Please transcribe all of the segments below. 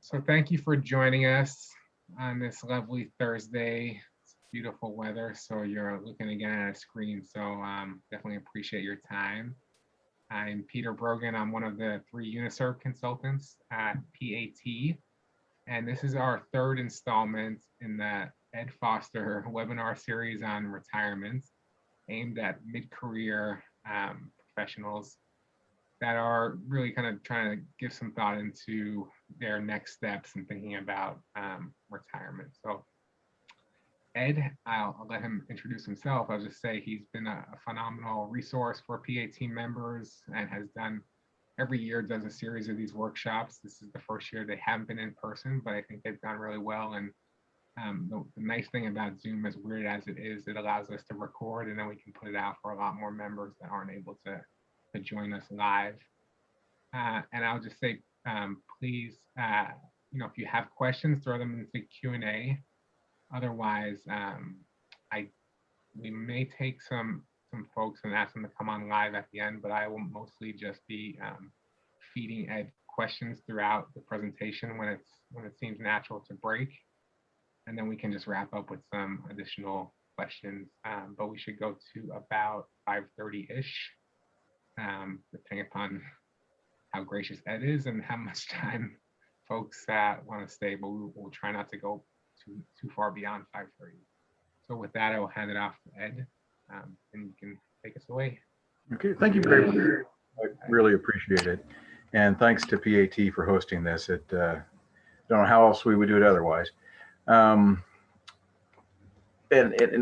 So thank you for joining us on this lovely Thursday. It's beautiful weather, so you're looking again at a screen. So definitely appreciate your time. I'm Peter Brogan. I'm one of the 3 Uniserv consultants at PAT, and this is our 3rd installment in the Ed Foster webinar series on retirement, aimed at mid-career professionals that are really kind of trying to give some thought into their next steps and thinking about retirement. So Ed, I'll let him introduce himself. I'll just say he's been a phenomenal resource for PAT members and has done, every year does a series of these workshops. This is the first year they haven't been in person, but I think they've done really well. And the nice thing about Zoom, as weird as it is, it allows us to record and then we can put it out for a lot more members that aren't able to join us live. And I'll just say, please, if you have questions, throw them into Q&A. Otherwise, we may take some folks and ask them to come on live at the end, but I will mostly just be feeding Ed questions throughout the presentation when it seems natural to break. And then we can just wrap up with some additional questions. But we should go to about 5:30-ish. Depending upon how gracious Ed is and how much time folks want to stay, but we'll try not to go too far beyond 5:30. So with that, I will hand it off to Ed, and you can take us away. Okay, thank you very much. I really appreciate it. And thanks to PAT for hosting this. Don't know how else we would do it otherwise. And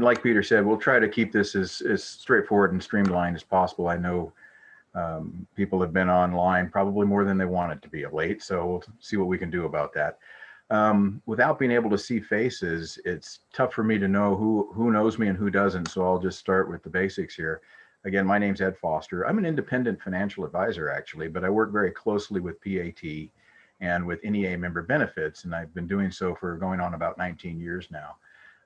like Peter said, we'll try to keep this as straightforward and streamlined as possible. I know people have been online probably more than they wanted to be of late, so we'll see what we can do about that. Without being able to see faces, it's tough for me to know who knows me and who doesn't, so I'll just start with the basics here. Again, my name's Ed Foster. I'm an independent financial advisor, actually, but I work very closely with PAT and with NEA member benefits, and I've been doing so for going on about 19 years now.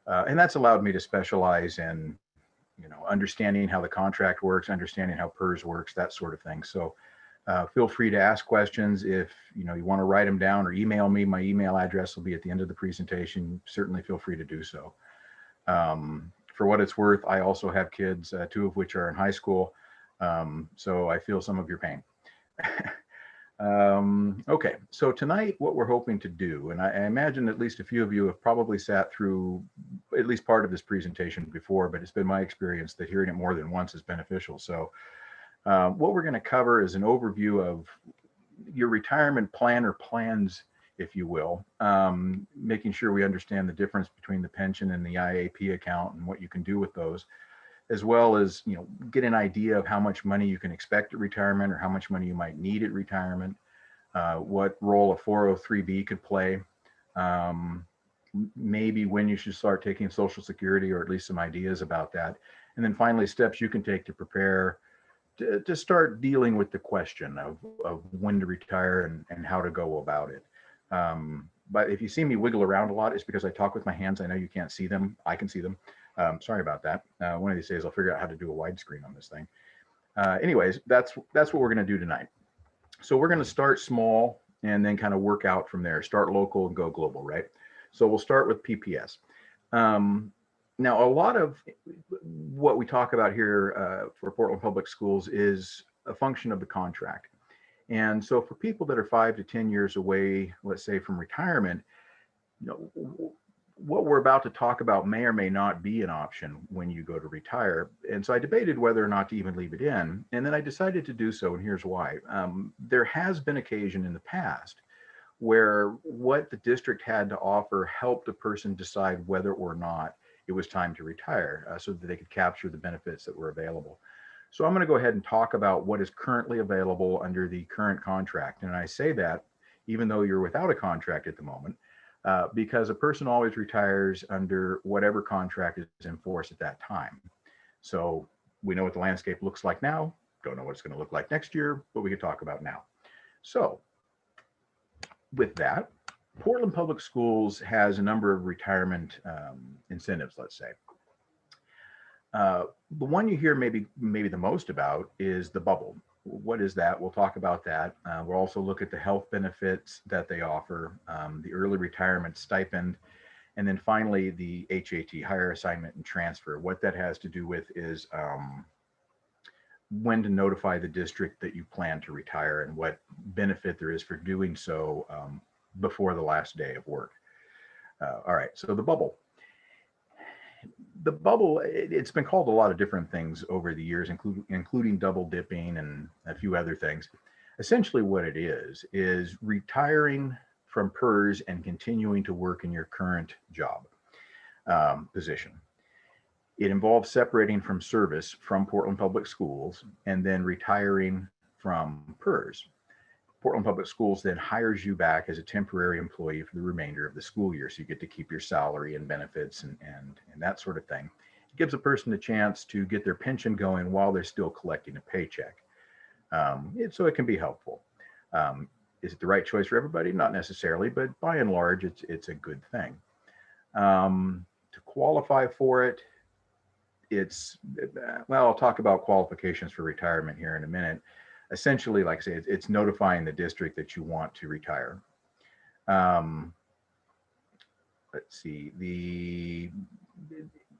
And that's allowed me to specialize in understanding how the contract works, understanding how PPS works, that sort of thing. So feel free to ask questions. If you want to write them down or email me, my email address will be at the end of the presentation. Certainly feel free to do so. For what it's worth, I also have kids, 2 of which are in high school. So I feel some of your pain. Okay, so tonight what we're hoping to do, and I imagine at least a few of you have probably sat through at least part of this presentation before, but it's been my experience that hearing it more than once is beneficial. So what we're going to cover is an overview of your retirement plan or plans, if you will, making sure we understand the difference between the pension and the IAP account and what you can do with those, as well as get an idea of how much money you can expect at retirement or how much money you might need at retirement, what role a 403B could play, maybe when you should start taking Social Security, or at least some ideas about that, and then finally steps you can take to prepare to start dealing with the question of when to retire and how to go about it. But if you see me wiggle around a lot, it's because I talk with my hands. I know you can't see them. I can see them. Sorry about that. One of these days I'll figure out how to do a widescreen on this thing. Anyways, that's what we're going to do tonight. So we're going to start small and then kind of work out from there. Start local and go global, right? So we'll start with PPS. Now, a lot of what we talk about here for Portland Public Schools is a function of the contract. And so for people that are 5 to 10 years away, let's say from retirement, what we're about to talk about may or may not be an option when you go to retire. And so I debated whether or not to even leave it in. And then I decided to do so, and here's why. There has been occasion in the past where what the district had to offer helped a person decide whether or not it was time to retire, so that they could capture the benefits that were available. So I'm going to go ahead and talk about what is currently available under the current contract. And I say that even though you're without a contract at the moment, because a person always retires under whatever contract is in force at that time. So we know what the landscape looks like now, don't know what it's going to look like next year, but we can talk about now. So with that, Portland Public Schools has a number of retirement incentives, let's say. The one you hear maybe the most about is the bubble. what is that? We'll talk about that. We'll also look at the health benefits that they offer, the early retirement stipend, and then finally the HAT, higher assignment and transfer. What that has to do with is when to notify the district that you plan to retire and what benefit there is for doing so before the last day of work. All right, so the bubble. The bubble, it's been called a lot of different things over the years, including double dipping and a few other things. Essentially what it is retiring from PPS and continuing to work in your current job position. It involves separating from service from Portland Public Schools and then retiring from PPS. Portland Public Schools then hires you back as a temporary employee for the remainder of the school year. So you get to keep your salary and benefits and that sort of thing. It gives a person a chance to get their pension going while they're still collecting a paycheck. So it can be helpful. Is it the right choice for everybody? Not necessarily, but by and large, it's a good thing. To qualify for it, well, I'll talk about qualifications for retirement here in a minute. Essentially, like I say, it's notifying the district that you want to retire. Let's see,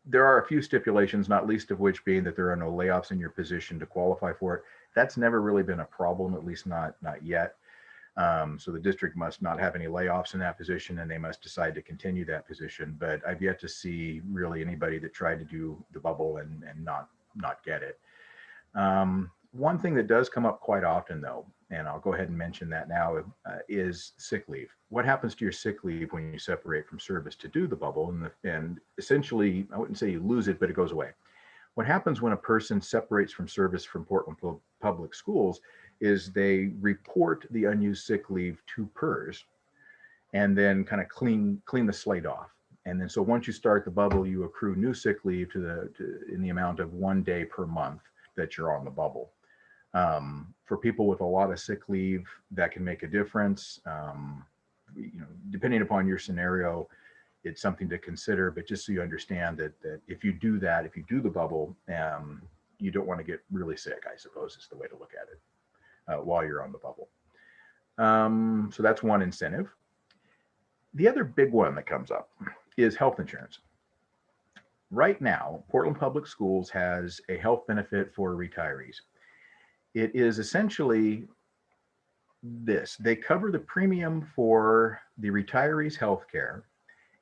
there are a few stipulations, not least of which being that there are no layoffs in your position to qualify for it. That's never really been a problem, at least not yet. So the district must not have any layoffs in that position, and they must decide to continue that position. But I've yet to see really anybody that tried to do the bubble and not get it. One thing that does come up quite often, though, and I'll go ahead and mention that now, is sick leave. What happens to your sick leave when you separate from service to do the bubble? And essentially, I wouldn't say you lose it, but it goes away. What happens when a person separates from service from Portland Public Schools is they report the unused sick leave to PPS and then kind of clean the slate off. And then so once you start the bubble, you accrue new sick leave in the amount of 1 day per month that you're on the bubble. For people with a lot of sick leave, that can make a difference. Depending upon your scenario, it's something to consider. But just so you understand that if you do that, if you do the bubble, you don't want to get really sick, I suppose is the way to look at it while you're on the bubble. So that's one incentive. The other big one that comes up is health insurance. Right now, Portland Public Schools has a health benefit for retirees. It is essentially this. They cover the premium for the retiree's health care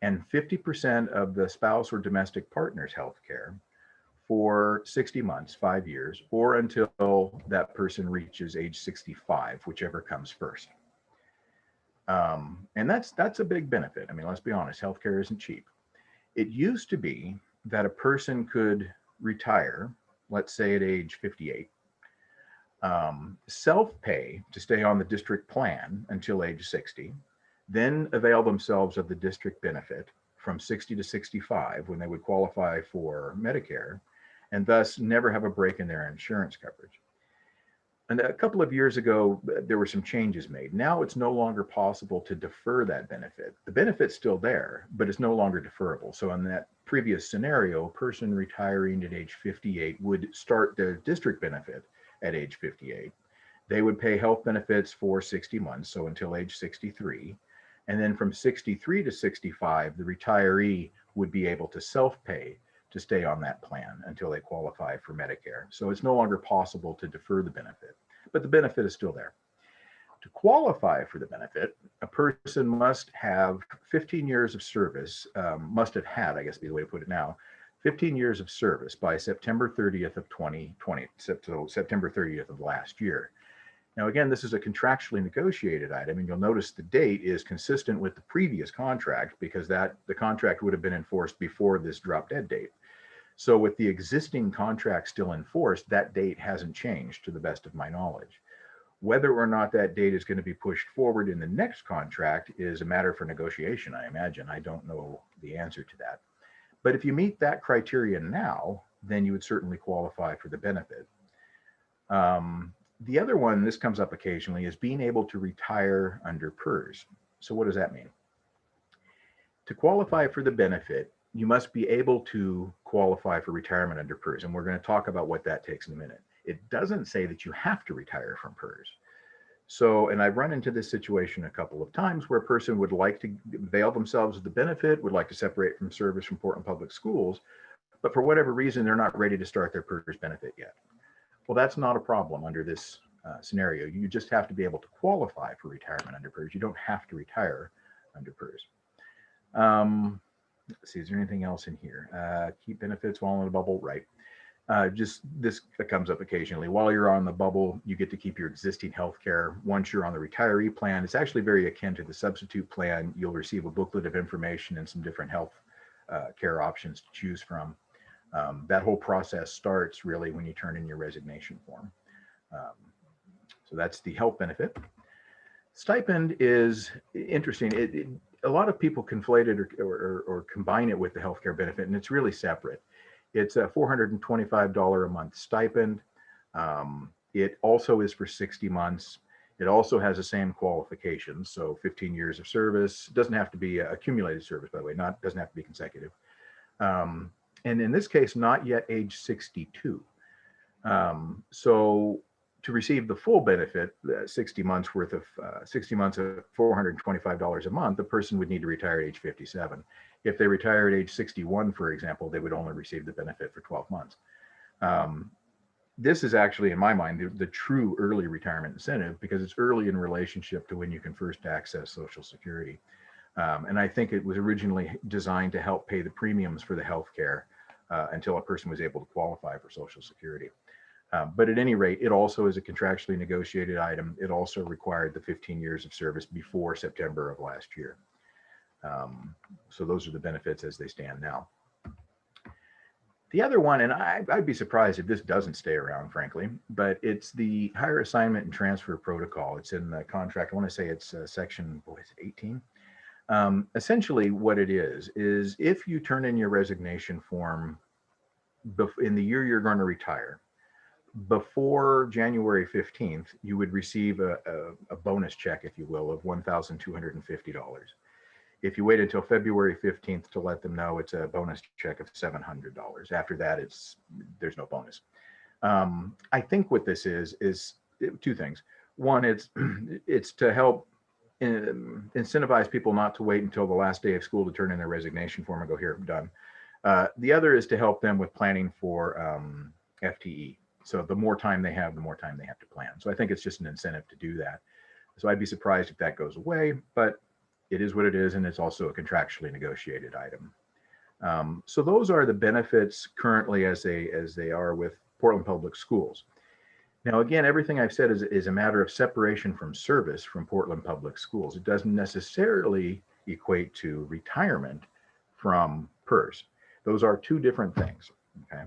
and 50% of the spouse or domestic partner's health care for 60 months, 5 years, or until that person reaches age 65, whichever comes first. And that's a big benefit. I mean, let's be honest, healthcare isn't cheap. It used to be that a person could retire, let's say at age 58, self-pay to stay on the district plan until age 60, then avail themselves of the district benefit from 60 to 65 when they would qualify for Medicare, and thus never have a break in their insurance coverage. And a couple of years ago, there were some changes made. Now it's no longer possible to defer that benefit. The benefit's still there, but it's no longer deferrable. So in that previous scenario, a person retiring at age 58 would start their district benefit at age 58. They would pay health benefits for 60 months, so until age 63. And then from 63 to 65, the retiree would be able to self-pay to stay on that plan until they qualify for Medicare. So it's no longer possible to defer the benefit, but the benefit is still there. To qualify for the benefit, a person must have 15 years of service, must have had, I guess be the way to put it now, 15 years of service by September 30th of 2020, so September 30th of last year. Now, again, this is a contractually negotiated item, and you'll notice the date is consistent with the previous contract because the contract would have been enforced before this drop dead date. So with the existing contract still in force, that date hasn't changed to the best of my knowledge. Whether or not that date is going to be pushed forward in the next contract is a matter for negotiation, I imagine. I don't know the answer to that. But if you meet that criteria now, then you would certainly qualify for the benefit. The other one, this comes up occasionally, is being able to retire under PPS. So what does that mean? To qualify for the benefit, you must be able to qualify for retirement under PPS, and we're going to talk about what that takes in a minute. It doesn't say that you have to retire from PPS. So, and I've run into this situation a couple of times where a person would like to avail themselves of the benefit, would like to separate from service from Portland Public Schools, but for whatever reason, they're not ready to start their PPS benefit yet. Well, that's not a problem under this scenario. You just have to be able to qualify for retirement under PPS. You don't have to retire under PPS. Let's see, is there anything else in here? Keep benefits while in the bubble, right? Just this comes up occasionally. While you're on the bubble, you get to keep your existing health care. Once you're on the retiree plan, it's actually very akin to the substitute plan. You'll receive a booklet of information and some different health care options to choose from. That whole process starts really when you turn in your resignation form. So that's the health benefit. Stipend is interesting. A lot of people conflate it or combine it with the healthcare benefit, and it's really separate. It's a $425 a month stipend. It also is for 60 months. It also has the same qualifications. So 15 years of service. It doesn't have to be accumulated service, by the way, doesn't have to be consecutive. And in this case, not yet age 62. So to receive the full benefit, 60 months worth of 60 months of $425 a month, the person would need to retire at age 57. If they retire at age 61, for example, they would only receive the benefit for 12 months. This is actually, in my mind, the true early retirement incentive because it's early in relationship to when you can first access Social Security. And I think it was originally designed to help pay the premiums for the health care until a person was able to qualify for Social Security. But at any rate, it also is a contractually negotiated item. It also required the 15 years of service before September of last year. So those are the benefits as they stand now. The other one, and I'd be surprised if this doesn't stay around, frankly, but it's the higher assignment and transfer protocol. It's in the contract. I want to say it's section 18. Essentially what it is if you turn in your resignation form in the year you're going to retire, before January 15th, you would receive a bonus check, if you will, of $1,250. If you wait until February 15th to let them know, it's a bonus check of $700. After that, there's no bonus. I think what this is two things. One, it's to help incentivize people not to wait until the last day of school to turn in their resignation form and go, here, I'm done. The other is to help them with planning for FTE. So the more time they have, the more time they have to plan. So I think it's just an incentive to do that. So I'd be surprised if that goes away, but it is what it is, and it's also a contractually negotiated item. So those are the benefits currently as they are with Portland Public Schools. Now, again, everything I've said is a matter of separation from service from Portland Public Schools. It doesn't necessarily equate to retirement from PPS. Those are two different things, okay?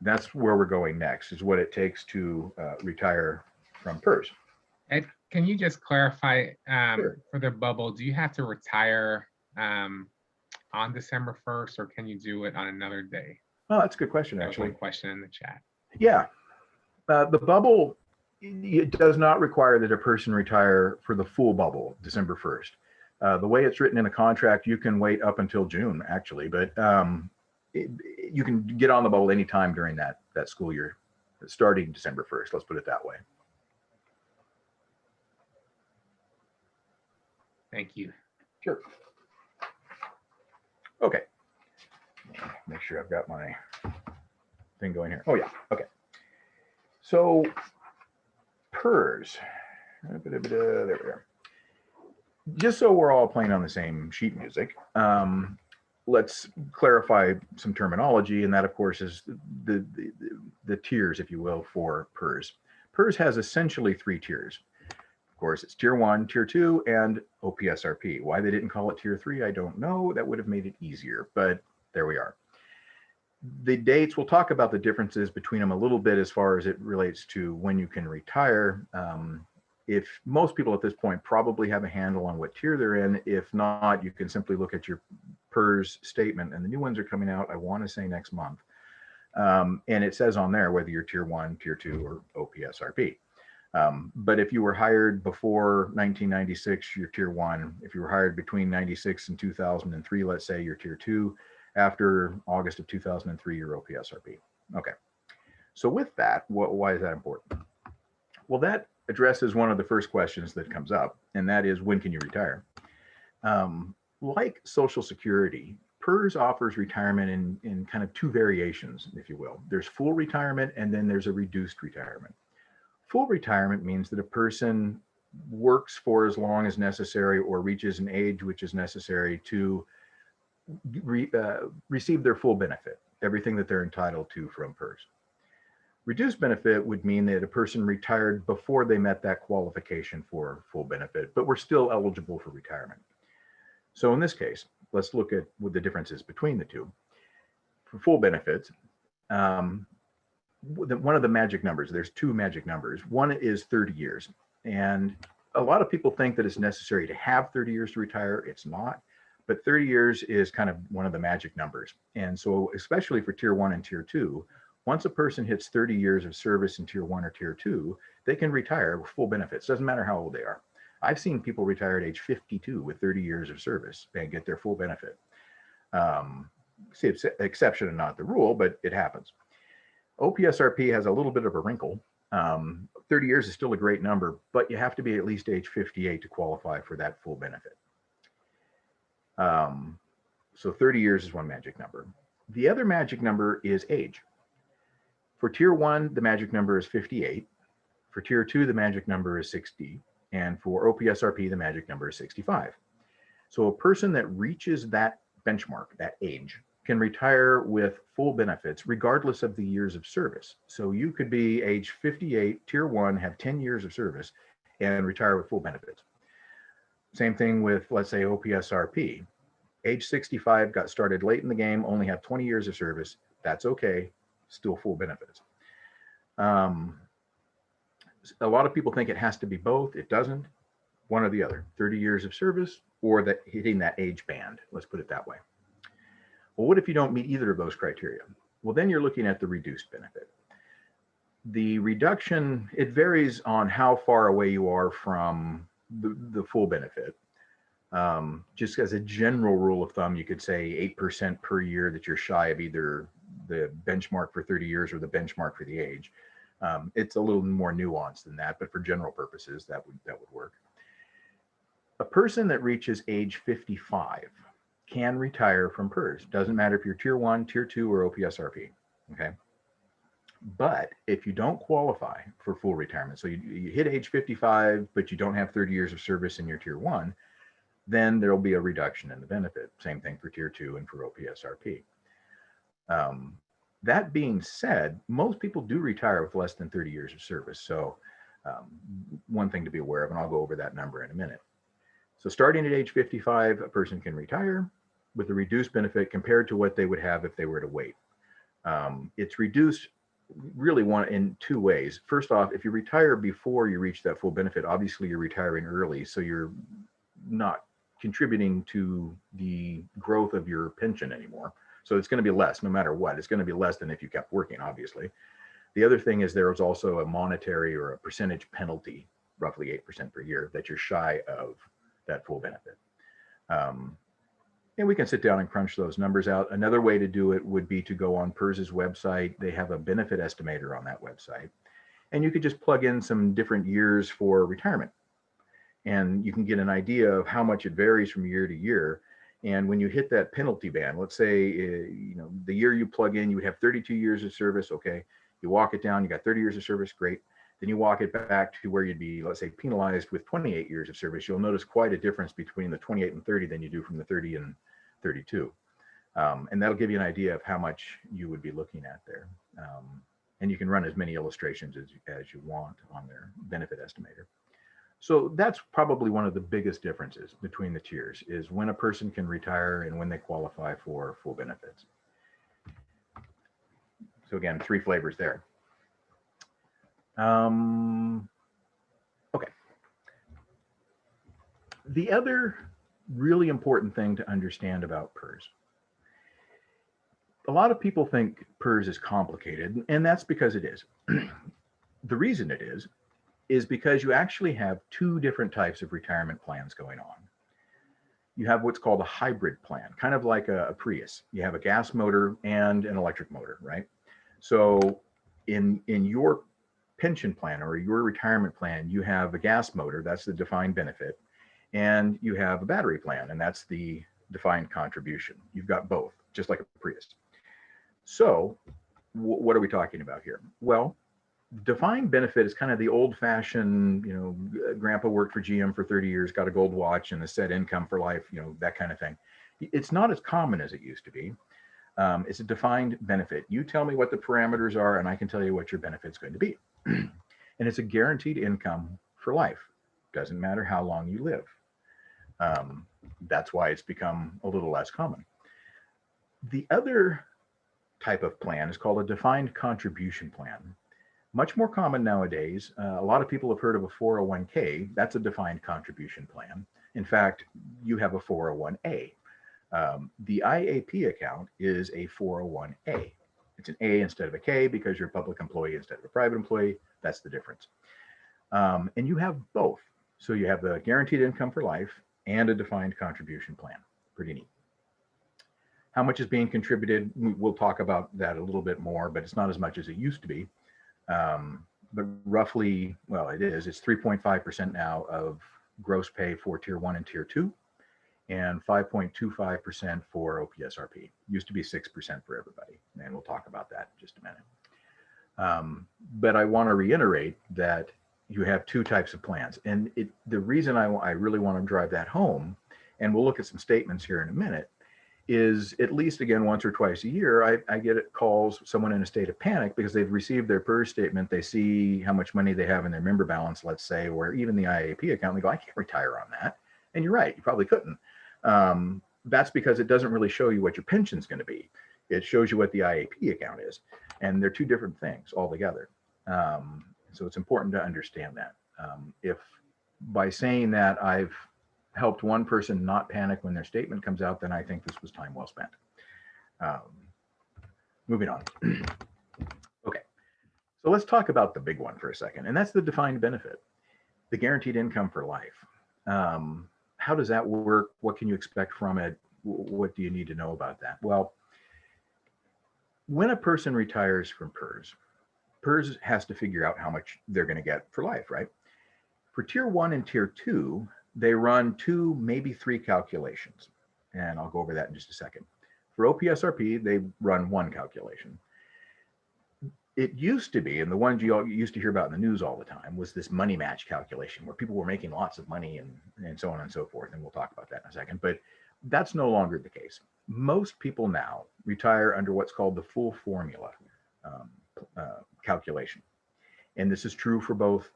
That's where we're going next, is what it takes to retire from PPS. Ed, can you just clarify Sure. for the bubble, do you have to retire on December 1st or can you do it on another day? Oh, that's a good question, That was actually. one question in the chat. Yeah. The bubble, it does not require that a person retire for the full bubble, December 1st. The way it's written in a contract, you can wait up until June, actually, but you can get on the bubble anytime during that school year, starting December 1st. Let's put it that way. Thank you. Sure. Okay. Make sure I've got my thing going here. Oh yeah. Okay. So PPS. There we are. Just so we're all playing on the same sheet music, let's clarify some terminology, and that, of course, is the tiers, if you will, for PPS. PPS has essentially three tiers. Of course, it's tier 1, tier 2, and OPSRP. Why they didn't call it tier 3, I don't know. That would have made it easier, but there we are. The dates, we'll talk about the differences between them a little bit as far as it relates to when you can retire. If most people at this point probably have a handle on what tier they're in, if not, you can simply look at your PPS statement, and the new ones are coming out, I want to say next month. And it says on there whether you're tier 1, tier 2, or OPSRP. But if you were hired before 1996, you're tier 1. If you were hired between 96 and 2003, let's say, you're tier 2. After August of 2003, you're OPSRP. Okay. So with that, why is that important? Well, that addresses one of the first questions that comes up, and that is, when can you retire? Like Social Security, PPS offers retirement in kind of two variations, if you will. There's full retirement, and then there's a reduced retirement. Full retirement means that a person works for as long as necessary or reaches an age which is necessary to receive their full benefit, everything that they're entitled to from PPS. Reduced benefit would mean that a person retired before they met that qualification for full benefit, but were still eligible for retirement. So in this case, let's look at what the differences between the two. For full benefits, one of the magic numbers, there's two magic numbers. One is 30 years. And a lot of people think that it's necessary to have 30 years to retire. It's not, but 30 years is kind of one of the magic numbers. And so especially for tier 1 and tier 2, once a person hits 30 years of service in tier 1 or tier 2, they can retire with full benefits. Doesn't matter how old they are. I've seen people retire at age 52 with 30 years of service and get their full benefit. See, it's exception and not the rule, but it happens. OPSRP has a little bit of a wrinkle. 30 years is still a great number, but you have to be at least age 58 to qualify for that full benefit. So 30 years is one magic number. The other magic number is age. For tier 1, the magic number is 58. For tier 2, the magic number is 60. And for OPSRP, the magic number is 65. So a person that reaches that benchmark, that age, can retire with full benefits regardless of the years of service. So you could be age 58, tier 1, have 10 years of service and retire with full benefits. Same thing with, let's say, OPSRP. Age 65, got started late in the game, only have 20 years of service. That's okay, still full benefits. A lot of people think it has to be both. It doesn't. One or the other, 30 years of service or that hitting that age band, let's put it that way. Well, what if you don't meet either of those criteria? Well, then you're looking at the reduced benefit. The reduction, it varies on how far away you are from the full benefit. Just as a general rule of thumb, you could say 8% per year that you're shy of either the benchmark for 30 years or the benchmark for the age. It's a little more nuanced than that, but for general purposes, that would work. A person that reaches age 55 can retire from PPS. Doesn't matter if you're tier 1, tier 2, or OPSRP, okay? But if you don't qualify for full retirement, so you hit age 55, but you don't have 30 years of service in your tier 1, then there'll be a reduction in the benefit. Same thing for tier 2 and for OPSRP. That being said, most people do retire with less than 30 years of service. So one thing to be aware of, and I'll go over that number in a minute. So starting at age 55, a person can retire with a reduced benefit compared to what they would have if they were to wait. It's reduced really in two ways. First off, if you retire before you reach that full benefit, obviously you're retiring early, so you're not contributing to the growth of your pension anymore. So it's going to be less no matter what. It's going to be less than if you kept working, obviously. The other thing is there is also a monetary or a percentage penalty, roughly 8% per year, that you're shy of that full benefit. And we can sit down and crunch those numbers out. Another way to do it would be to go on PPS's website. They have a benefit estimator on that website. And you could just plug in some different years for retirement. And you can get an idea of how much it varies from year to year. And when you hit that penalty band, let's say, the year you plug in, you would have 32 years of service. Okay. You walk it down, you got 30 years of service. Great. Then you walk it back to where you'd be, let's say, penalized with 28 years of service. You'll notice quite a difference between the 28 and 30 than you do from the 30 and 32. And that'll give you an idea of how much you would be looking at there. And you can run as many illustrations as you want on their benefit estimator. So that's probably one of the biggest differences between the tiers, is when a person can retire and when they qualify for full benefits. So again, 3 flavors there. Okay. The other really important thing to understand about PPS. A lot of people think PPS is complicated, and that's because it is. The reason it is because you actually have 2 different types of retirement plans going on. You have what's called a hybrid plan, kind of like a Prius. You have a gas motor and an electric motor, right? So in your pension plan or your retirement plan, you have a gas motor, that's the defined benefit, and you have a battery plan, and that's the defined contribution. You've got both, just like a Prius. So what are we talking about here? Well, defined benefit is kind of the old fashioned, grandpa worked for GM for 30 years, got a gold watch and a set income for life, that kind of thing. It's not as common as it used to be. It's a defined benefit. You tell me what the parameters are, and I can tell you what your benefit's going to be. And it's a guaranteed income for life. Doesn't matter how long you live. That's why it's become a little less common. The other type of plan is called a defined contribution plan. Much more common nowadays. A lot of people have heard of a 401k. That's a defined contribution plan. In fact, you have a 401a. The IAP account is a 401a. It's an A instead of a K because you're a public employee instead of a private employee. That's the difference. And you have both. So you have the guaranteed income for life and a defined contribution plan. Pretty neat. How much is being contributed? We'll talk about that a little bit more, but it's not as much as it used to be. But roughly, well, it's 3.5% now of gross pay for tier 1 and tier 2, and 5.25% for OPSRP. Used to be 6% for everybody, and we'll talk about that in just a minute. But I want to reiterate that you have two types of plans, and the reason I really want to drive that home, and we'll look at some statements here in a minute, is at least, again, once or twice a year, I get calls, someone in a state of panic because they've received their PPS statement. They see how much money they have in their member balance, let's say, or even the IAP account. They go, I can't retire on that. And you're right, you probably couldn't. That's because it doesn't really show you what your pension's going to be. It shows you what the IAP account is. And they're two different things altogether. So it's important to understand that. If by saying that I've helped one person not panic when their statement comes out, then I think this was time well spent. Moving on. Okay, so let's talk about the big one for a second, and that's the defined benefit, the guaranteed income for life. How does that work? What can you expect from it? What do you need to know about that? Well, when a person retires from PPS has to figure out how much they're going to get for life, right? For tier 1 and tier 2, they run 2, maybe 3 calculations. And I'll go over that in just a second. For OPSRP, they run 1 calculation. It used to be, and the ones you used to hear about in the news all the time, was this money match calculation where people were making lots of money and so on and so forth. And we'll talk about that in a second. But that's no longer the case. Most people now retire under what's called the full formula calculation. And this is true for both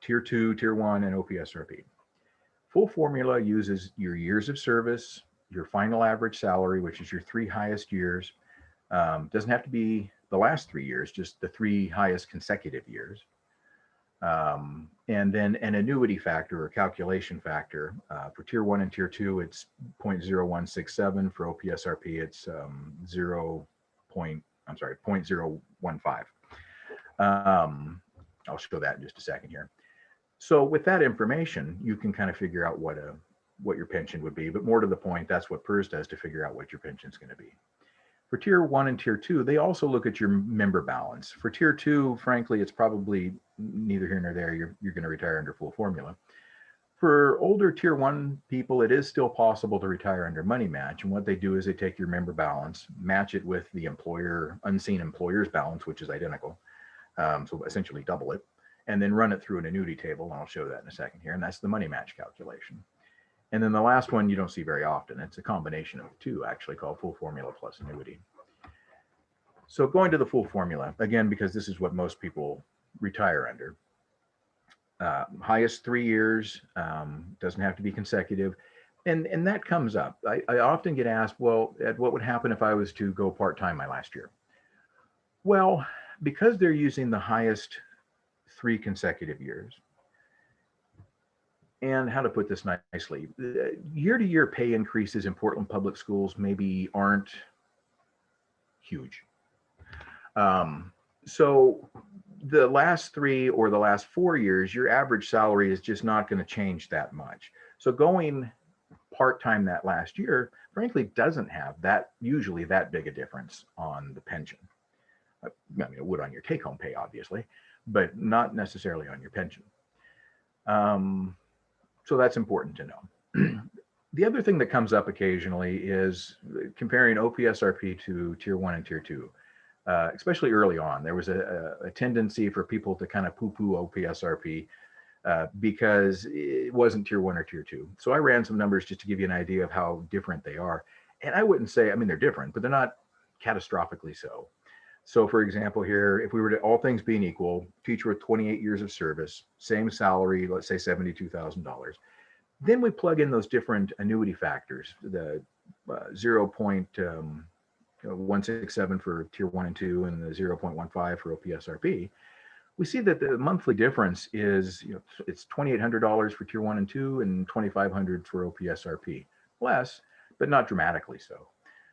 tier 2, tier 1, and OPSRP. Full formula uses your years of service, your final average salary, which is your 3 highest years. Doesn't have to be the last 3 years, just the 3 highest consecutive years. And then an annuity factor or calculation factor. For tier 1 and tier 2, it's 0.0167. For OPSRP, it's 0.015. I'll show that in just a second here. So with that information, you can kind of figure out what your pension would be. But more to the point, that's what PPS does to figure out what your pension is going to be. For tier 1 and tier 2, they also look at your member balance. For tier 2, frankly, it's probably neither here nor there. You're going to retire under full formula. For older tier 1 people, it is still possible to retire under money match. And what they do is they take your member balance, match it with the unseen employer's balance, which is identical. So essentially double it, and then run it through an annuity table. And I'll show that in a second here. And that's the money match calculation. And then the last one you don't see very often. It's a combination of 2, actually, called full formula plus annuity. So going to the full formula, again, because this is what most people retire under. Highest 3 years, doesn't have to be consecutive. And that comes up. I often get asked, well, Ed, what would happen if I was to go part-time my last year? Well, because they're using the highest 3 consecutive years, and how to put this nicely, year-to-year pay increases in Portland public schools maybe aren't huge. So the last 3 or the last 4 years, your average salary is just not going to change that much. So going part-time that last year, frankly, doesn't have usually that big a difference on the pension. I mean, it would on your take-home pay, obviously, but not necessarily on your pension. So that's important to know. The other thing that comes up occasionally is comparing OPSRP to Tier 1 and Tier 2. Especially early on, there was a tendency for people to kind of poo-poo OPSRP because it wasn't Tier 1 or Tier 2. So I ran some numbers just to give you an idea of how different they are. And I wouldn't say, I mean, they're different, but they're not catastrophically so. So for example, here, if we were to, all things being equal, teacher with 28 years of service, same salary, let's say $72,000. Then we plug in those different annuity factors, the 0.167 for Tier 1 and 2 and the 0.15 for OPSRP. We see that the monthly difference is, it's $2,800 for Tier 1 and 2 and $2,500 for OPSRP. Less, but not dramatically so.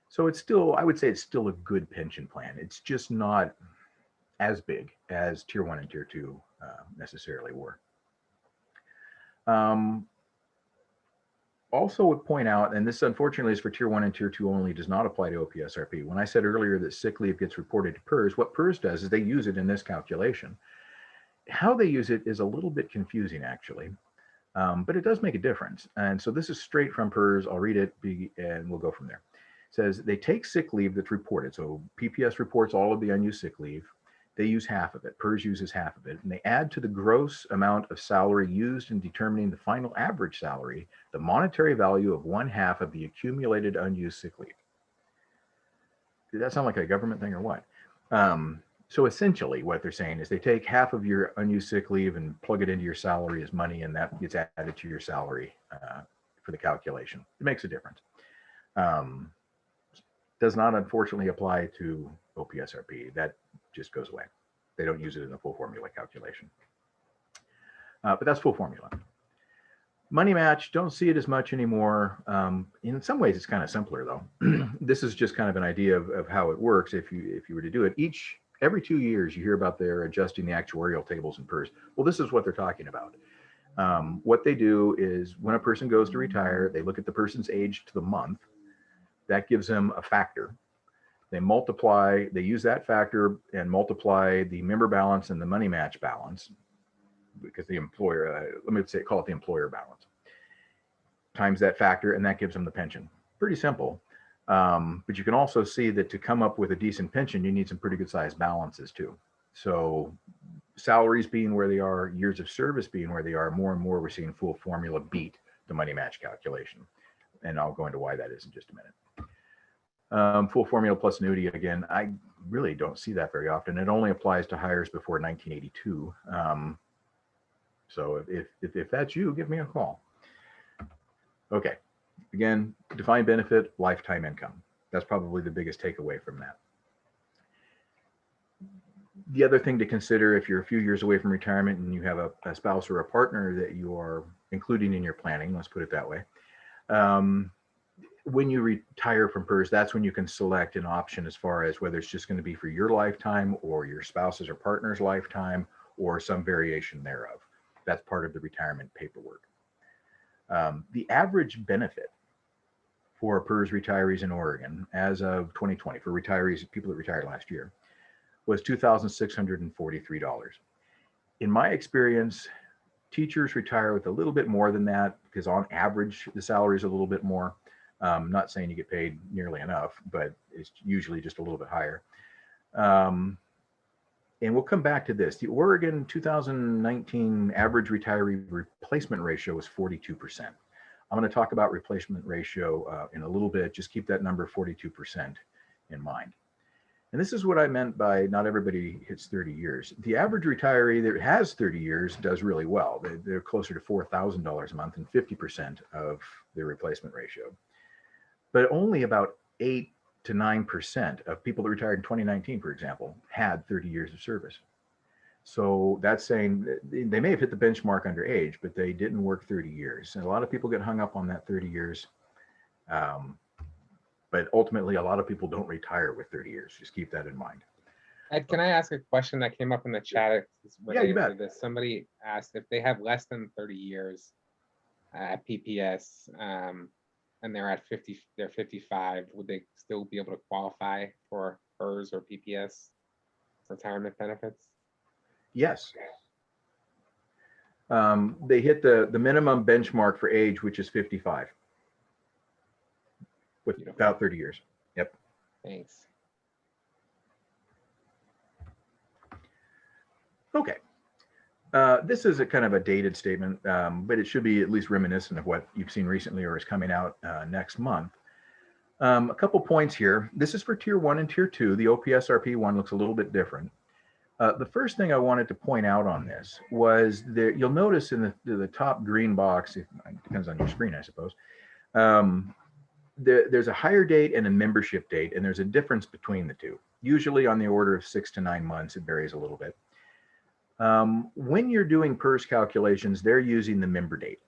So it's still, I would say it's still a good pension plan. It's just not as big as Tier 1 and Tier 2 necessarily were. Also would point out, and this unfortunately is for Tier 1 and Tier 2 only, does not apply to OPSRP. When I said earlier that sick leave gets reported to PPS, what PPS does is they use it in this calculation. How they use it is a little bit confusing, actually, but it does make a difference. And so this is straight from PPS. I'll read it and we'll go from there. It says they take sick leave that's reported. So PPS reports all of the unused sick leave. They use half of it. PPS uses half of it. And they add to the gross amount of salary used in determining the final average salary, the monetary value of 1/2 of the accumulated unused sick leave. Did that sound like a government thing or what? So essentially what they're saying is they take half of your unused sick leave and plug it into your salary as money, and that gets added to your salary for the calculation. It makes a difference. Does not unfortunately apply to OPSRP. That just goes away. They don't use it in the full formula calculation. But that's full formula. Money match, don't see it as much anymore. In some ways, it's kind of simpler though. This is just kind of an idea of how it works if you were to do it. Every 2 years, you hear about they're adjusting the actuarial tables and PPS. Well, this is what they're talking about. What they do is when a person goes to retire, they look at the person's age to the month. That gives them a factor. They use that factor and multiply the member balance and the money match balance, because the employer, call it the employer balance, times that factor, and that gives them the pension. Pretty simple. But you can also see that to come up with a decent pension, you need some pretty good sized balances too. So salaries being where they are, years of service being where they are, more and more we're seeing full formula beat the money match calculation. And I'll go into why that is in just a minute. Full formula plus annuity, again, I really don't see that very often. It only applies to hires before 1982. So if that's you, give me a call. Okay, again, defined benefit, lifetime income. That's probably the biggest takeaway from that. The other thing to consider if you're a few years away from retirement and you have a spouse or a partner that you are including in your planning, let's put it that way. When you retire from PPS, that's when you can select an option as far as whether it's just going to be for your lifetime or your spouse's or partner's lifetime or some variation thereof. That's part of the retirement paperwork. The average benefit for PPS retirees in Oregon as of 2020, for retirees, people that retired last year, was $2,643. In my experience, teachers retire with a little bit more than that because on average, the salary is a little bit more. Not saying you get paid nearly enough, but it's usually just a little bit higher. And we'll come back to this. The Oregon 2019 average retiree replacement ratio was 42%. I'm going to talk about replacement ratio in a little bit. Just keep that number 42% in mind. And this is what I meant by not everybody hits 30 years. The average retiree that has 30 years does really well. They're closer to $4,000 a month and 50% of their replacement ratio. But only about 8 to 9% of people that retired in 2019, for example, had 30 years of service. So that's saying they may have hit the benchmark under age, but they didn't work 30 years. And a lot of people get hung up on that 30 years. But ultimately, a lot of people don't retire with 30 years. Just keep that in mind. Ed, can I ask a question that came up in the chat? Yeah, you bet. Somebody asked if they have less than 30 years at PPS, and they're at 50, they're 55, would they still be able to qualify for PPS or PPS? retirement benefits? Yes. They hit the minimum benchmark for age, which is 55, with Beautiful. about 30 years. Yep. Thanks. Okay. This is a kind of a dated statement, but it should be at least reminiscent of what you've seen recently or is coming out next month. A couple points here. This is for Tier 1 and Tier 2. The OPSRP one looks a little bit different. The first thing I wanted to point out on this was that you'll notice in the top green box, it depends on your screen, I suppose, there's a hire date and a membership date, and there's a difference between the two, usually on the order of 6 to 9 months. It varies a little bit. When you're doing PPS calculations, they're using the member date.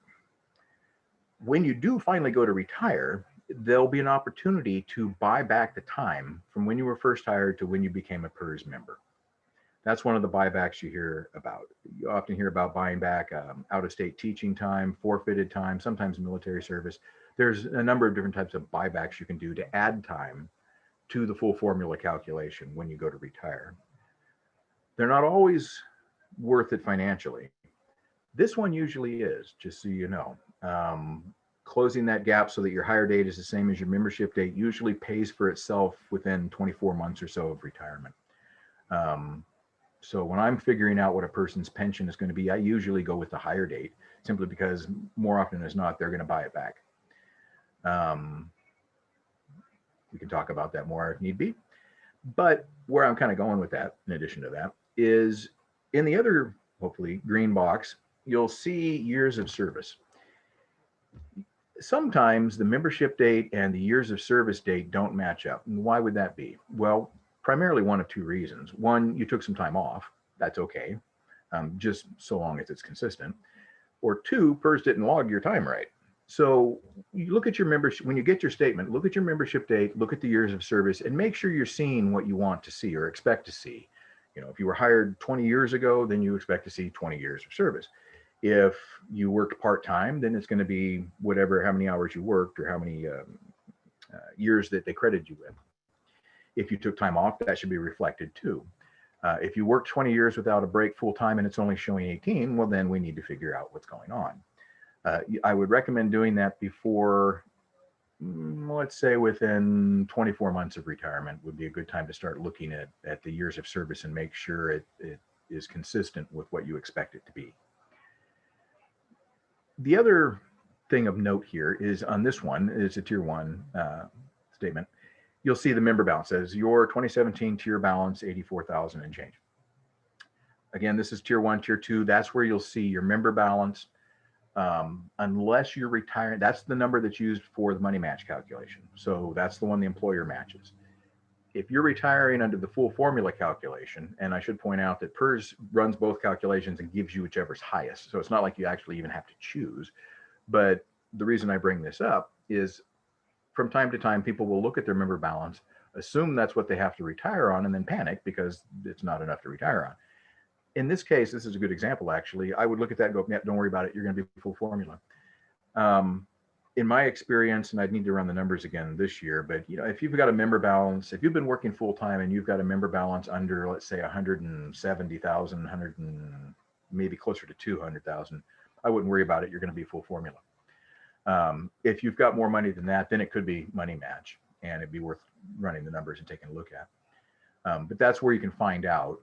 When you do finally go to retire, there'll be an opportunity to buy back the time from when you were first hired to when you became a PPS member. That's one of the buybacks you hear about. You often hear about buying back out-of-state teaching time, forfeited time, sometimes military service. There's a number of different types of buybacks you can do to add time to the full formula calculation when you go to retire. They're not always worth it financially. This one usually is, just so you know. Closing that gap so that your hire date is the same as your membership date usually pays for itself within 24 months or so of retirement. So when I'm figuring out what a person's pension is going to be, I usually go with the hire date, simply because more often as not, they're going to buy it back. We can talk about that more if need be. But where I'm kind of going with that, in addition to that, is in the other, hopefully, green box, you'll see years of service. Sometimes the membership date and the years of service date don't match up. And why would that be? Well, primarily one of two reasons. One, you took some time off. That's okay, just so long as it's consistent. Or two, PPS didn't log your time right. So you look at your membership, when you get your statement, look at your membership date, look at the years of service, and make sure you're seeing what you want to see or expect to see. You know, if you were hired 20 years ago, then you expect to see 20 years of service. If you worked part-time, then it's going to be whatever, how many hours you worked or how many years that they credited you with. If you took time off, that should be reflected too. If you worked 20 years without a break full-time and it's only showing 18, well, then we need to figure out what's going on. I would recommend doing that before, let's say within 24 months of retirement would be a good time to start looking at the years of service and make sure it is consistent with what you expect it to be. The other thing of note here is on this one is a Tier 1 statement. You'll see the member balance says your 2017 tier balance 84,000 and change. Again, this is Tier 1, Tier 2. That's where you'll see your member balance. Unless you're retiring, that's the number that's used for the money match calculation. So that's the one the employer matches. If you're retiring under the full formula calculation, and I should point out that PPS runs both calculations and gives you whichever's highest. So it's not like you actually even have to choose. But the reason I bring this up is from time to time, people will look at their member balance, assume that's what they have to retire on, and then panic because it's not enough to retire on. In this case, this is a good example, actually. I would look at that and go, yeah, don't worry about it. You're going to be full formula. In my experience, and I'd need to run the numbers again this year, but you know, if you've got a member balance, if you've been working full time and you've got a member balance under, let's say 170,000, maybe closer to 200,000, I wouldn't worry about it. You're going to be full formula. If you've got more money than that, then it could be money match, and it'd be worth running the numbers and taking a look at. But that's where you can find out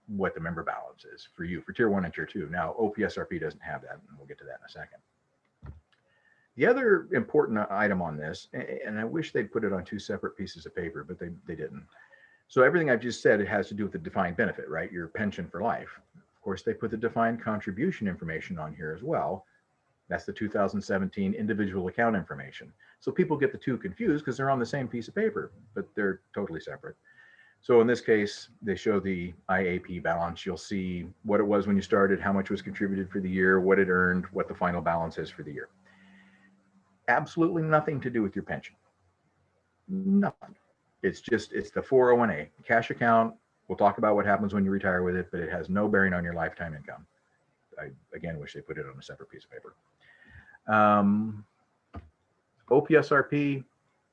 what the member balance is for you for Tier 1 and Tier 2. Now, OPSRP doesn't have that, and we'll get to that in a second. The other important item on this, and I wish they'd put it on two separate pieces of paper, but they didn't. So everything I've just said, it has to do with the defined benefit, right? Your pension for life. Of course, they put the defined contribution information on here as well. That's the 2017 individual account information. So people get the two confused because they're on the same piece of paper, but they're totally separate. So in this case, they show the IAP balance. You'll see what it was when you started, how much was contributed for the year, what it earned, what the final balance is for the year. Absolutely nothing to do with your pension. Nothing. It's the 401A cash account. We'll talk about what happens when you retire with it, but it has no bearing on your lifetime income. I, again, wish they put it on a separate piece of paper. OPSRP,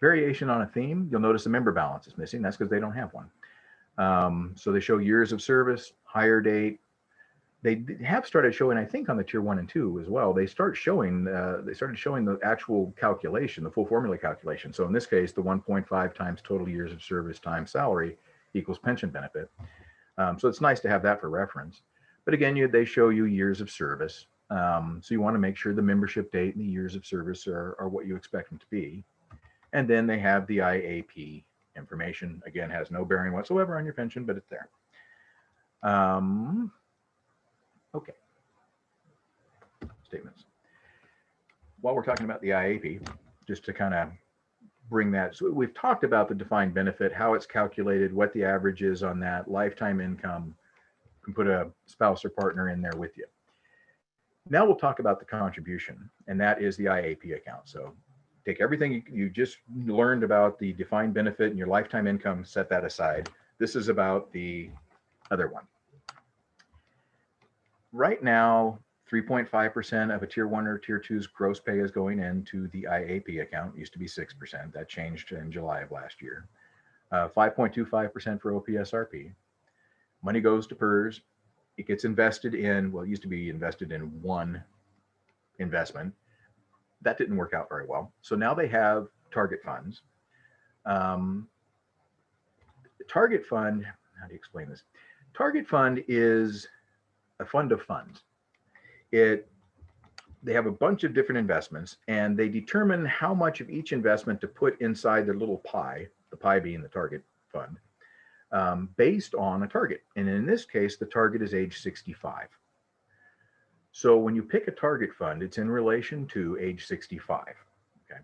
variation on a theme. You'll notice the member balance is missing. That's because they don't have one. So they show years of service, hire date. They have started showing, I think, on the tier 1 and 2 as well. They started showing the actual calculation, the full formula calculation. So in this case, the 1.5 times total years of service times salary equals pension benefit. So it's nice to have that for reference. But again, they show you years of service. So you want to make sure the membership date and the years of service are what you expect them to be. And then they have the IAP information. Again, has no bearing whatsoever on your pension, but it's there. Okay. Statements. While we're talking about the IAP, just to kind of bring that, so we've talked about the defined benefit, how it's calculated, what the average is on that, lifetime income. You can put a spouse or partner in there with you. Now we'll talk about the contribution, and that is the IAP account. So take everything you just learned about the defined benefit and your lifetime income, set that aside. This is about the other one. Right now, 3.5% of a tier 1 or tier 2's gross pay is going into the IAP account. It used to be 6%. That changed in July of last year. 5.25% for OPSRP. Money goes to PPS. It gets invested in, well, it used to be invested in one investment. That didn't work out very well. So now they have target funds. Target fund, how do you explain this? Target fund is a fund of funds. They have a bunch of different investments, and they determine how much of each investment to put inside their little pie, the pie being the target fund, based on a target. And in this case, the target is age 65. So when you pick a target fund, it's in relation to age 65. Okay.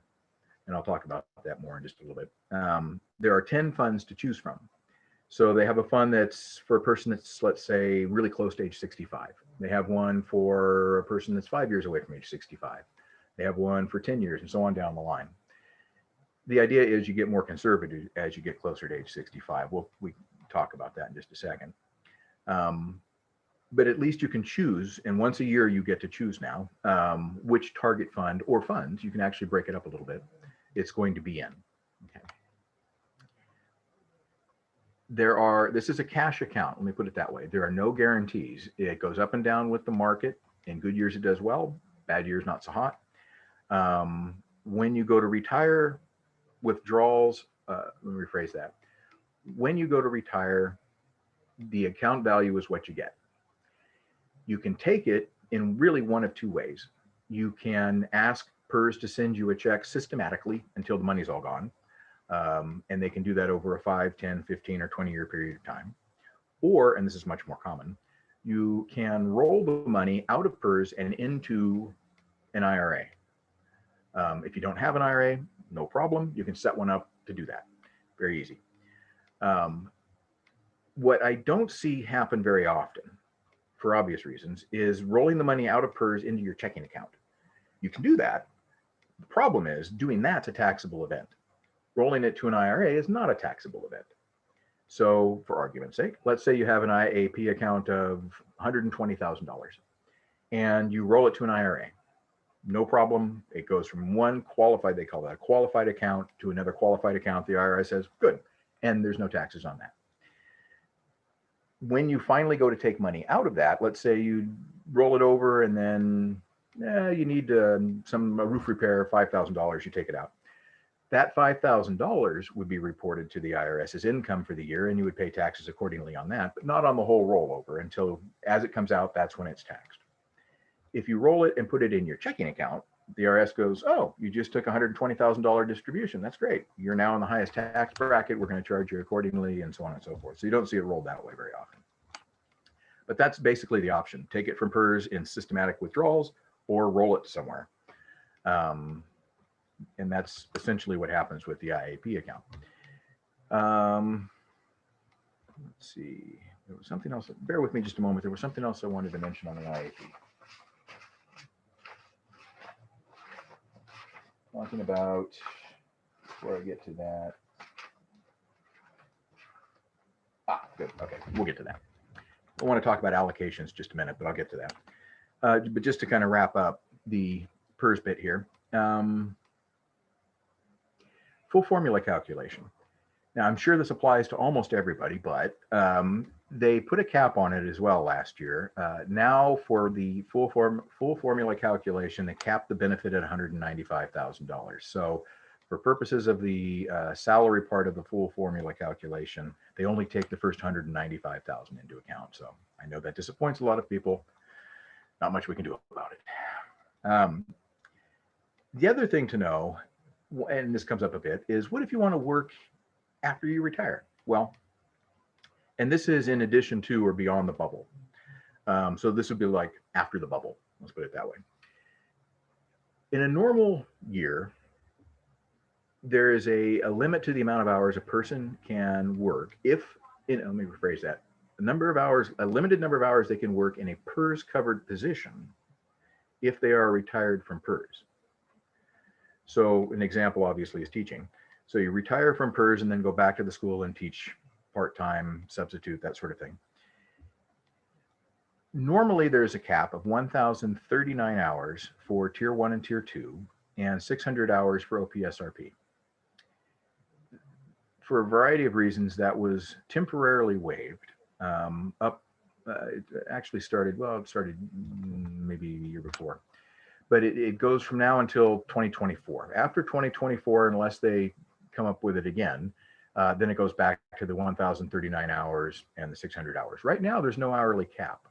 And I'll talk about that more in just a little bit. There are 10 funds to choose from. So they have a fund that's for a person that's, let's say, really close to age 65. They have one for a person that's 5 years away from age 65. They have one for 10 years and so on down the line. The idea is you get more conservative as you get closer to age 65. We can talk about that in just a second. But at least you can choose, and once a year you get to choose now which target fund or funds, you can actually break it up a little bit, it's going to be in. Okay. This is a cash account, let me put it that way. There are no guarantees. It goes up and down with the market. In good years it does well, bad years not so hot. When you go to retire, withdrawals, let me rephrase that. When you go to retire, the account value is what you get. You can take it in really one of two ways. You can ask PPS to send you a check systematically until the money's all gone. And they can do that over a 5, 10, 15, or 20-year period of time. Or, and this is much more common, you can roll the money out of PPS and into an IRA. If you don't have an IRA, no problem. You can set one up to do that. Very easy. What I don't see happen very often, for obvious reasons, is rolling the money out of PPS into your checking account. You can do that. The problem is doing that's a taxable event. Rolling it to an IRA is not a taxable event. So for argument's sake, let's say you have an IAP account of $120,000 and you roll it to an IRA. No problem. It goes from one qualified, they call that a qualified account, to another qualified account. The IRS says, good. And there's no taxes on that. When you finally go to take money out of that, let's say you roll it over and then you need a roof repair, $5,000, you take it out. That $5,000 would be reported to the IRS as income for the year, and you would pay taxes accordingly on that, but not on the whole rollover until as it comes out, that's when it's taxed. If you roll it and put it in your checking account, the IRS goes, oh, you just took a $120,000 distribution. That's great. You're now in the highest tax bracket. We're going to charge you accordingly, and so on and so forth. So you don't see it rolled that way very often. But that's basically the option. Take it from PPS in systematic withdrawals or roll it somewhere. And that's essentially what happens with the IAP account. Let's see. There was something else. Bear with me just a moment. There was something else I wanted to mention on the IAP. Talking about, before I get to that. Good. Okay, we'll get to that. I want to talk about allocations just a minute, but I'll get to that. But just to kind of wrap up the PPS bit here. Full formula calculation. Now, I'm sure this applies to almost everybody, but they put a cap on it as well last year. Now, for the full formula calculation, they capped the benefit at $195,000. So, for purposes of the salary part of the full formula calculation, they only take the first $195,000 into account. So, I know that disappoints a lot of people. Not much we can do about it. The other thing to know, and this comes up a bit, is what if you want to work after you retire? Well, and this is in addition to or beyond the bubble. So this would be like after the bubble. Let's put it that way. In a normal year, there is a limit to the amount of hours a person can work. Let me rephrase that. A limited number of hours they can work in a PPS covered position if they are retired from PPS. So an example obviously is teaching. So you retire from PPS and then go back to the school and teach part-time, substitute, that sort of thing. Normally there's a cap of 1,039 hours for Tier 1 and Tier 2 and 600 hours for OPSRP. For a variety of reasons, that was temporarily waived. It actually started maybe a year before, but it goes from now until 2024. After 2024, unless they come up with it again, then it goes back to the 1,039 hours and the 600 hours. Right now, there's no hourly cap.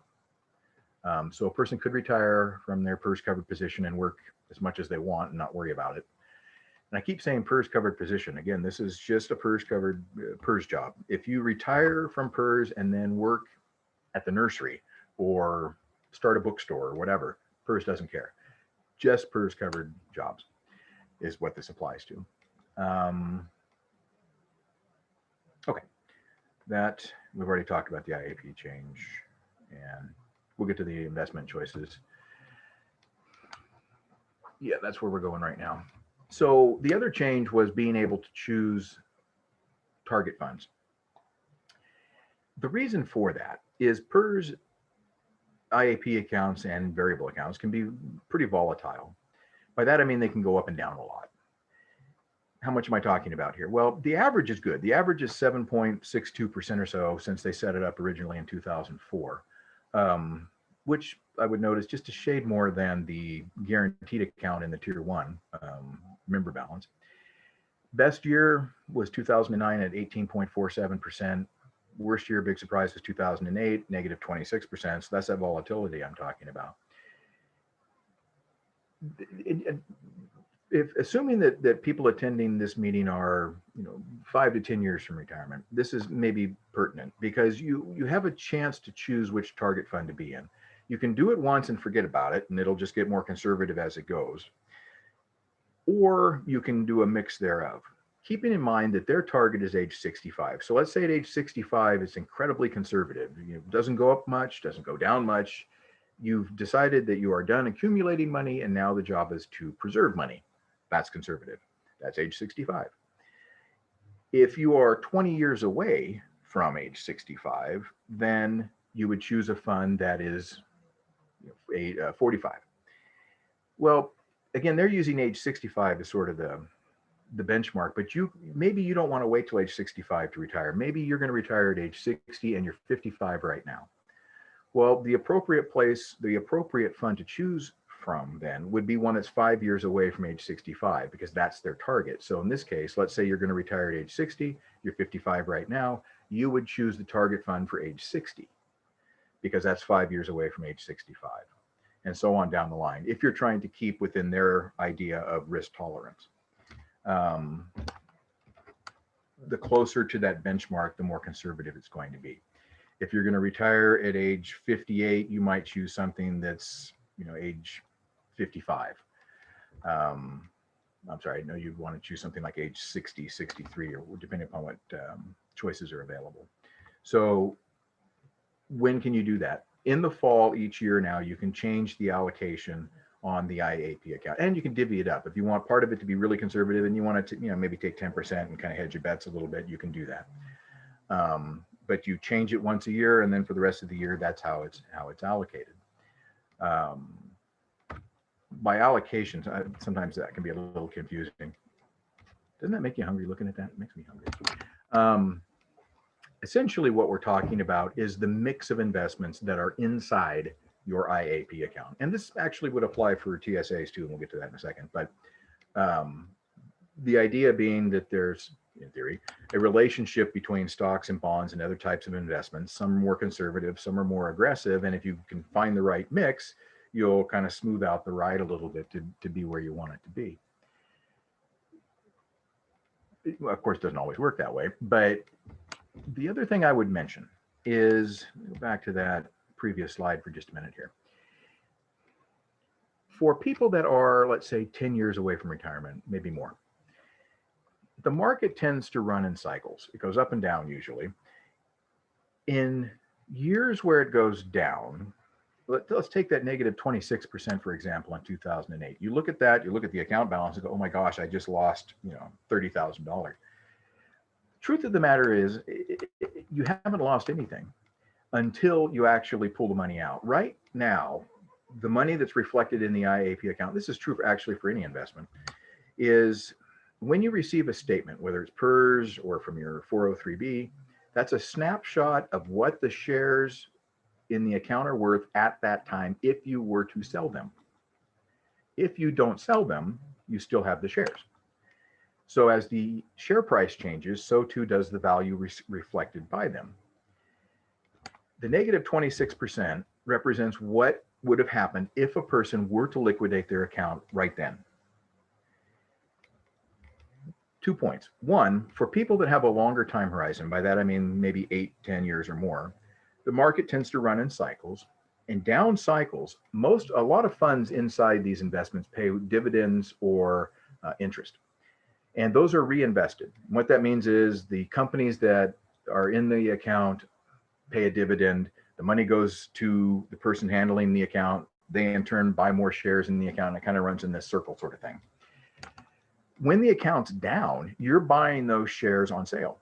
So a person could retire from their PPS covered position and work as much as they want and not worry about it. And I keep saying PPS covered position. Again, this is just a PPS covered PPS job. If you retire from PPS and then work at the nursery or start a bookstore or whatever, PPS doesn't care. Just PPS covered jobs is what this applies to. Okay, that we've already talked about the IAP change, and we'll get to the investment choices. Yeah, that's where we're going right now. So the other change was being able to choose target funds. The reason for that is PPS IAP accounts and variable accounts can be pretty volatile. By that, I mean they can go up and down a lot. How much am I talking about here? Well, the average is good. The average is 7.62% or so since they set it up originally in 2004, which I would note is just a shade more than the guaranteed account in the Tier 1 member balance. Best year was 2009 at 18.47%. Worst year, big surprise, was 2008, negative 26%. So that's that volatility I'm talking about. If assuming that people attending this meeting are 5 to 10 years from retirement, this is maybe pertinent because you have a chance to choose which target fund to be in. You can do it once and forget about it, and it'll just get more conservative as it goes. Or you can do a mix thereof, keeping in mind that their target is age 65. So let's say at age 65, it's incredibly conservative. It doesn't go up much, doesn't go down much. You've decided that you are done accumulating money, and now the job is to preserve money. That's conservative. That's age 65. If you are 20 years away from age 65, then you would choose a fund that is 45. Well, again, they're using age 65 as sort of the benchmark, but maybe you don't want to wait till age 65 to retire. Maybe you're going to retire at age 60 and you're 55 right now. Well, the appropriate fund to choose from then would be one that's 5 years away from age 65 because that's their target. So in this case, let's say you're going to retire at age 60, you're 55 right now, you would choose the target fund for age 60 because that's 5 years away from age 65 and so on down the line. If you're trying to keep within their idea of risk tolerance. The closer to that benchmark, the more conservative it's going to be. If you're going to retire at age 58, you might choose something that's age 55. I'm sorry, no, you'd want to choose something like age 60, 63, or depending upon what choices are available. So when can you do that? In the fall each year now, you can change the allocation on the IAP account, and you can divvy it up. If you want part of it to be really conservative and you want it to, maybe take 10% and kind of hedge your bets a little bit, you can do that. But you change it once a year, and then for the rest of the year, that's how it's allocated. By allocations, sometimes that can be a little confusing. Doesn't that make you hungry looking at that? It makes me hungry. Essentially what we're talking about is the mix of investments that are inside your IAP account. And this actually would apply for TSAs too, and we'll get to that in a second. But the idea being that there's, in theory, a relationship between stocks and bonds and other types of investments. Some are more conservative, some are more aggressive. And if you can find the right mix, you'll kind of smooth out the ride a little bit to be where you want it to be. Of course, it doesn't always work that way. But the other thing I would mention is, go back to that previous slide for just a minute here. For people that are, let's say, 10 years away from retirement, maybe more, the market tends to run in cycles. It goes up and down usually. In years where it goes down, let's take that negative 26%, for example, in 2008. You look at that, you look at the account balance and go, oh my gosh, I just lost, $30,000. Truth of the matter is, you haven't lost anything until you actually pull the money out. Right now, the money that's reflected in the IAP account, this is true actually for any investment, is when you receive a statement, whether it's PPS or from your 403B, that's a snapshot of what the shares in the account are worth at that time if you were to sell them. If you don't sell them, you still have the shares. So as the share price changes, so too does the value reflected by them. The negative 26% represents what would have happened if a person were to liquidate their account right then. 2 points. One, for people that have a longer time horizon, by that I mean maybe 8, 10 years or more, the market tends to run in cycles. In down cycles, a lot of funds inside these investments pay dividends or interest. And those are reinvested. What that means is the companies that are in the account pay a dividend. The money goes to the person handling the account. They in turn buy more shares in the account. It kind of runs in this circle sort of thing. When the account's down, you're buying those shares on sale.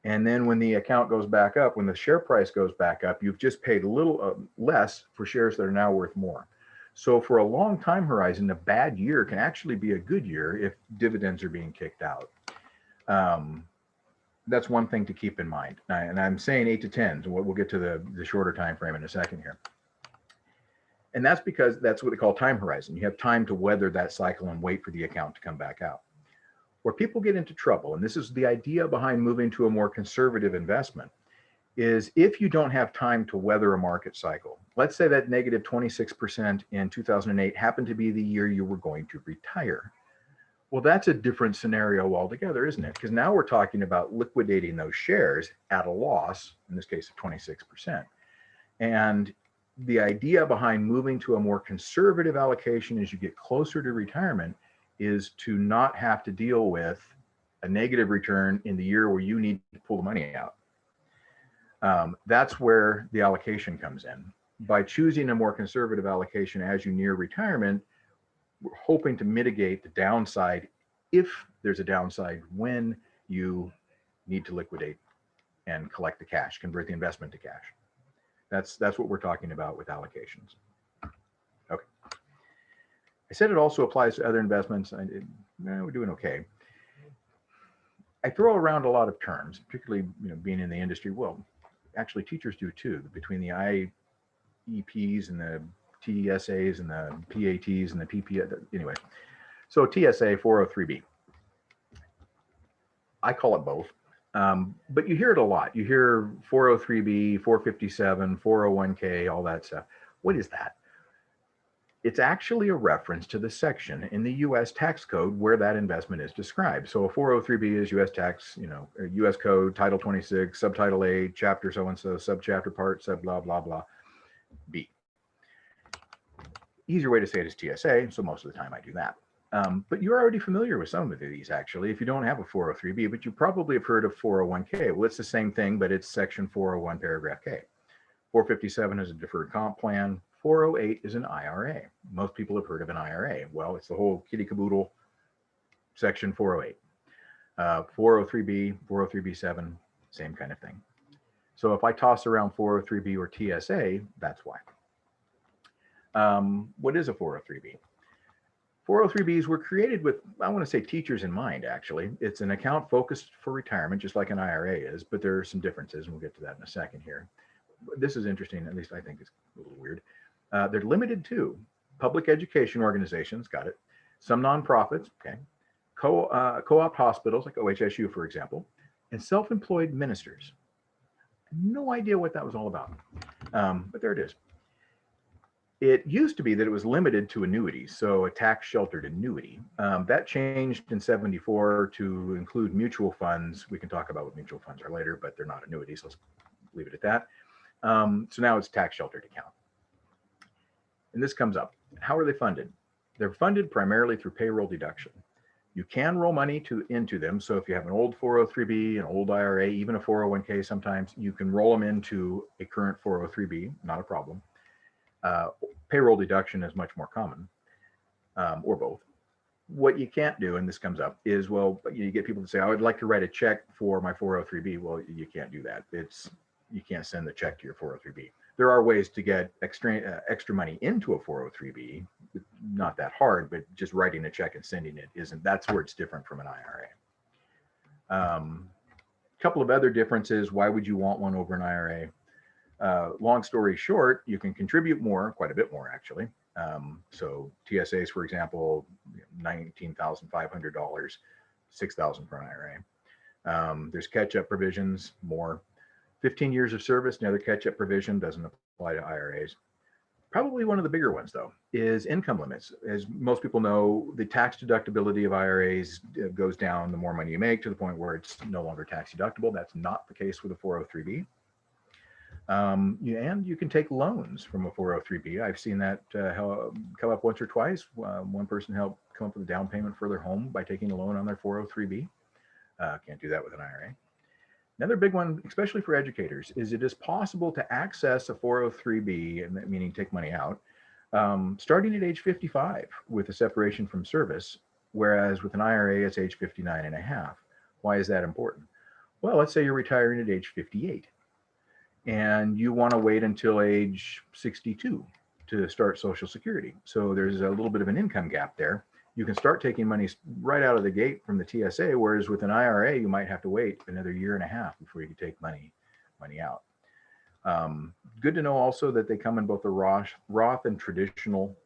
And then when the account goes back up, when the share price goes back up, you've just paid a little less for shares that are now worth more. So for a long time horizon, a bad year can actually be a good year if dividends are being kicked out. That's one thing to keep in mind. And I'm saying 8 to 10, so we'll get to the shorter time frame in a second here. And that's because that's what they call time horizon. You have time to weather that cycle and wait for the account to come back out. Where people get into trouble, and this is the idea behind moving to a more conservative investment, is if you don't have time to weather a market cycle. Let's say that negative 26% in 2008 happened to be the year you were going to retire. Well, that's a different scenario altogether, isn't it? Because now we're talking about liquidating those shares at a loss, in this case of 26%. And the idea behind moving to a more conservative allocation as you get closer to retirement is to not have to deal with a negative return in the year where you need to pull the money out. That's where the allocation comes in. By choosing a more conservative allocation as you near retirement, we're hoping to mitigate the downside if there's a downside when you need to liquidate and collect the cash, convert the investment to cash. That's what we're talking about with allocations. Okay. I said it also applies to other investments. We're doing okay. I throw around a lot of terms, particularly being in the industry. Well, actually teachers do too, between the IEPs and the TSAs and the PATs and the PPS. Anyway, so TSA 403B. I call it both, but you hear it a lot. You hear 403B, 457, 401k, all that stuff. What is that? It's actually a reference to the section in the U.S. tax code where that investment is described. So a 403B is U.S. tax, U.S. code, Title 26, Subtitle A, Chapter so-and-so, Subchapter Part, sub blah, blah, blah, B. Easier way to say it is TSA, so most of the time I do that. But you're already familiar with some of these, actually, if you don't have a 403B, but you probably have heard of 401k. Well, it's the same thing, but it's Section 401, Paragraph K. 457 is a deferred comp plan. 408 is an IRA. Most people have heard of an IRA. Well, it's the whole kitty caboodle, Section 408. 403B, 403B7, same kind of thing. So if I toss around 403B or TSA, that's why. What is a 403B? 403Bs were created with, I want to say, teachers in mind, actually. It's an account focused for retirement, just like an IRA is, but there are some differences, and we'll get to that in a second here. This is interesting, at least I think it's a little weird. They're limited to public education organizations, got it, some nonprofits, okay, co-op hospitals like OHSU, for example, and self-employed ministers. No idea what that was all about, but there it is. It used to be that it was limited to annuities, so a tax-sheltered annuity. That changed in '74 to include mutual funds. We can talk about what mutual funds are later, but they're not annuities. Let's leave it at that. So now it's tax-sheltered account. And this comes up. How are they funded? They're funded primarily through payroll deduction. You can roll money into them. So if you have an old 403B, an old IRA, even a 401k, sometimes you can roll them into a current 403B, not a problem. Payroll deduction is much more common, or both. What you can't do, and this comes up, is, well, you get people to say, I would like to write a check for my 403B. Well, you can't do that. You can't send the check to your 403B. There are ways to get extra money into a 403B. Not that hard, but just writing a check and sending it isn't. That's where it's different from an IRA. Couple of other differences. Why would you want one over an IRA? Long story short, you can contribute more, quite a bit more actually. So TSAs, for example, $19,500, $6,000 for an IRA. There's catch-up provisions, more. 15 years of service, another catch-up provision, doesn't apply to IRAs. Probably one of the bigger ones, though, is income limits. As most people know, the tax deductibility of IRAs goes down the more money you make, to the point where it's no longer tax deductible. That's not the case with a 403B. And you can take loans from a 403B. I've seen that come up once or twice. One person helped come up with a down payment for their home by taking a loan on their 403B. Can't do that with an IRA. Another big one, especially for educators, is it is possible to access a 403B, and meaning take money out, starting at age 55 with a separation from service, whereas with an IRA, it's age 59 and a half. Why is that important? Well, let's say you're retiring at age 58 and you want to wait until age 62 to start Social Security. So there's a little bit of an income gap there. You can start taking money right out of the gate from the TSA, whereas with an IRA, you might have to wait another year and a half before you can take money out. Good to know also that they come in both the Roth and traditional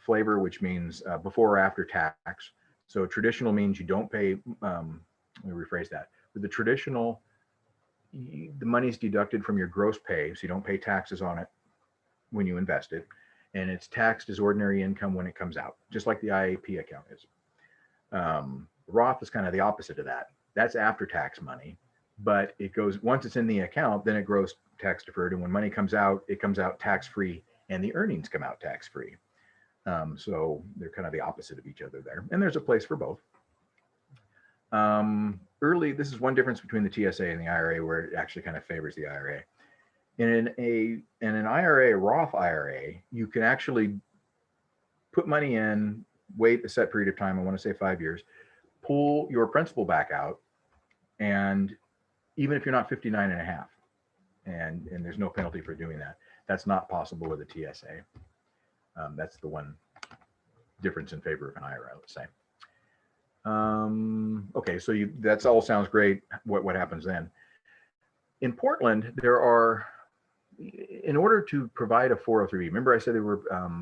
flavor, which means before or after tax. So traditional means you don't pay, let me rephrase that. With the traditional, the money's deducted from your gross pay, so you don't pay taxes on it when you invest it. And it's taxed as ordinary income when it comes out, just like the IAP account is. Roth is kind of the opposite of that. That's after tax money, but it goes, once it's in the account, then it grows tax deferred. And when money comes out, it comes out tax free and the earnings come out tax free. So they're kind of the opposite of each other there. And there's a place for both. This is one difference between the TSA and the IRA, where it actually kind of favors the IRA. In an IRA, a Roth IRA, you can actually put money in, wait a set period of time, I want to say 5 years, pull your principal back out, and even if you're not 59 and a half, and there's no penalty for doing that. That's not possible with a TSA. That's the one difference in favor of an IRA, let's say. Okay, so that's all sounds great. What happens then? In Portland, there are, in order to provide a 403B, remember I said they were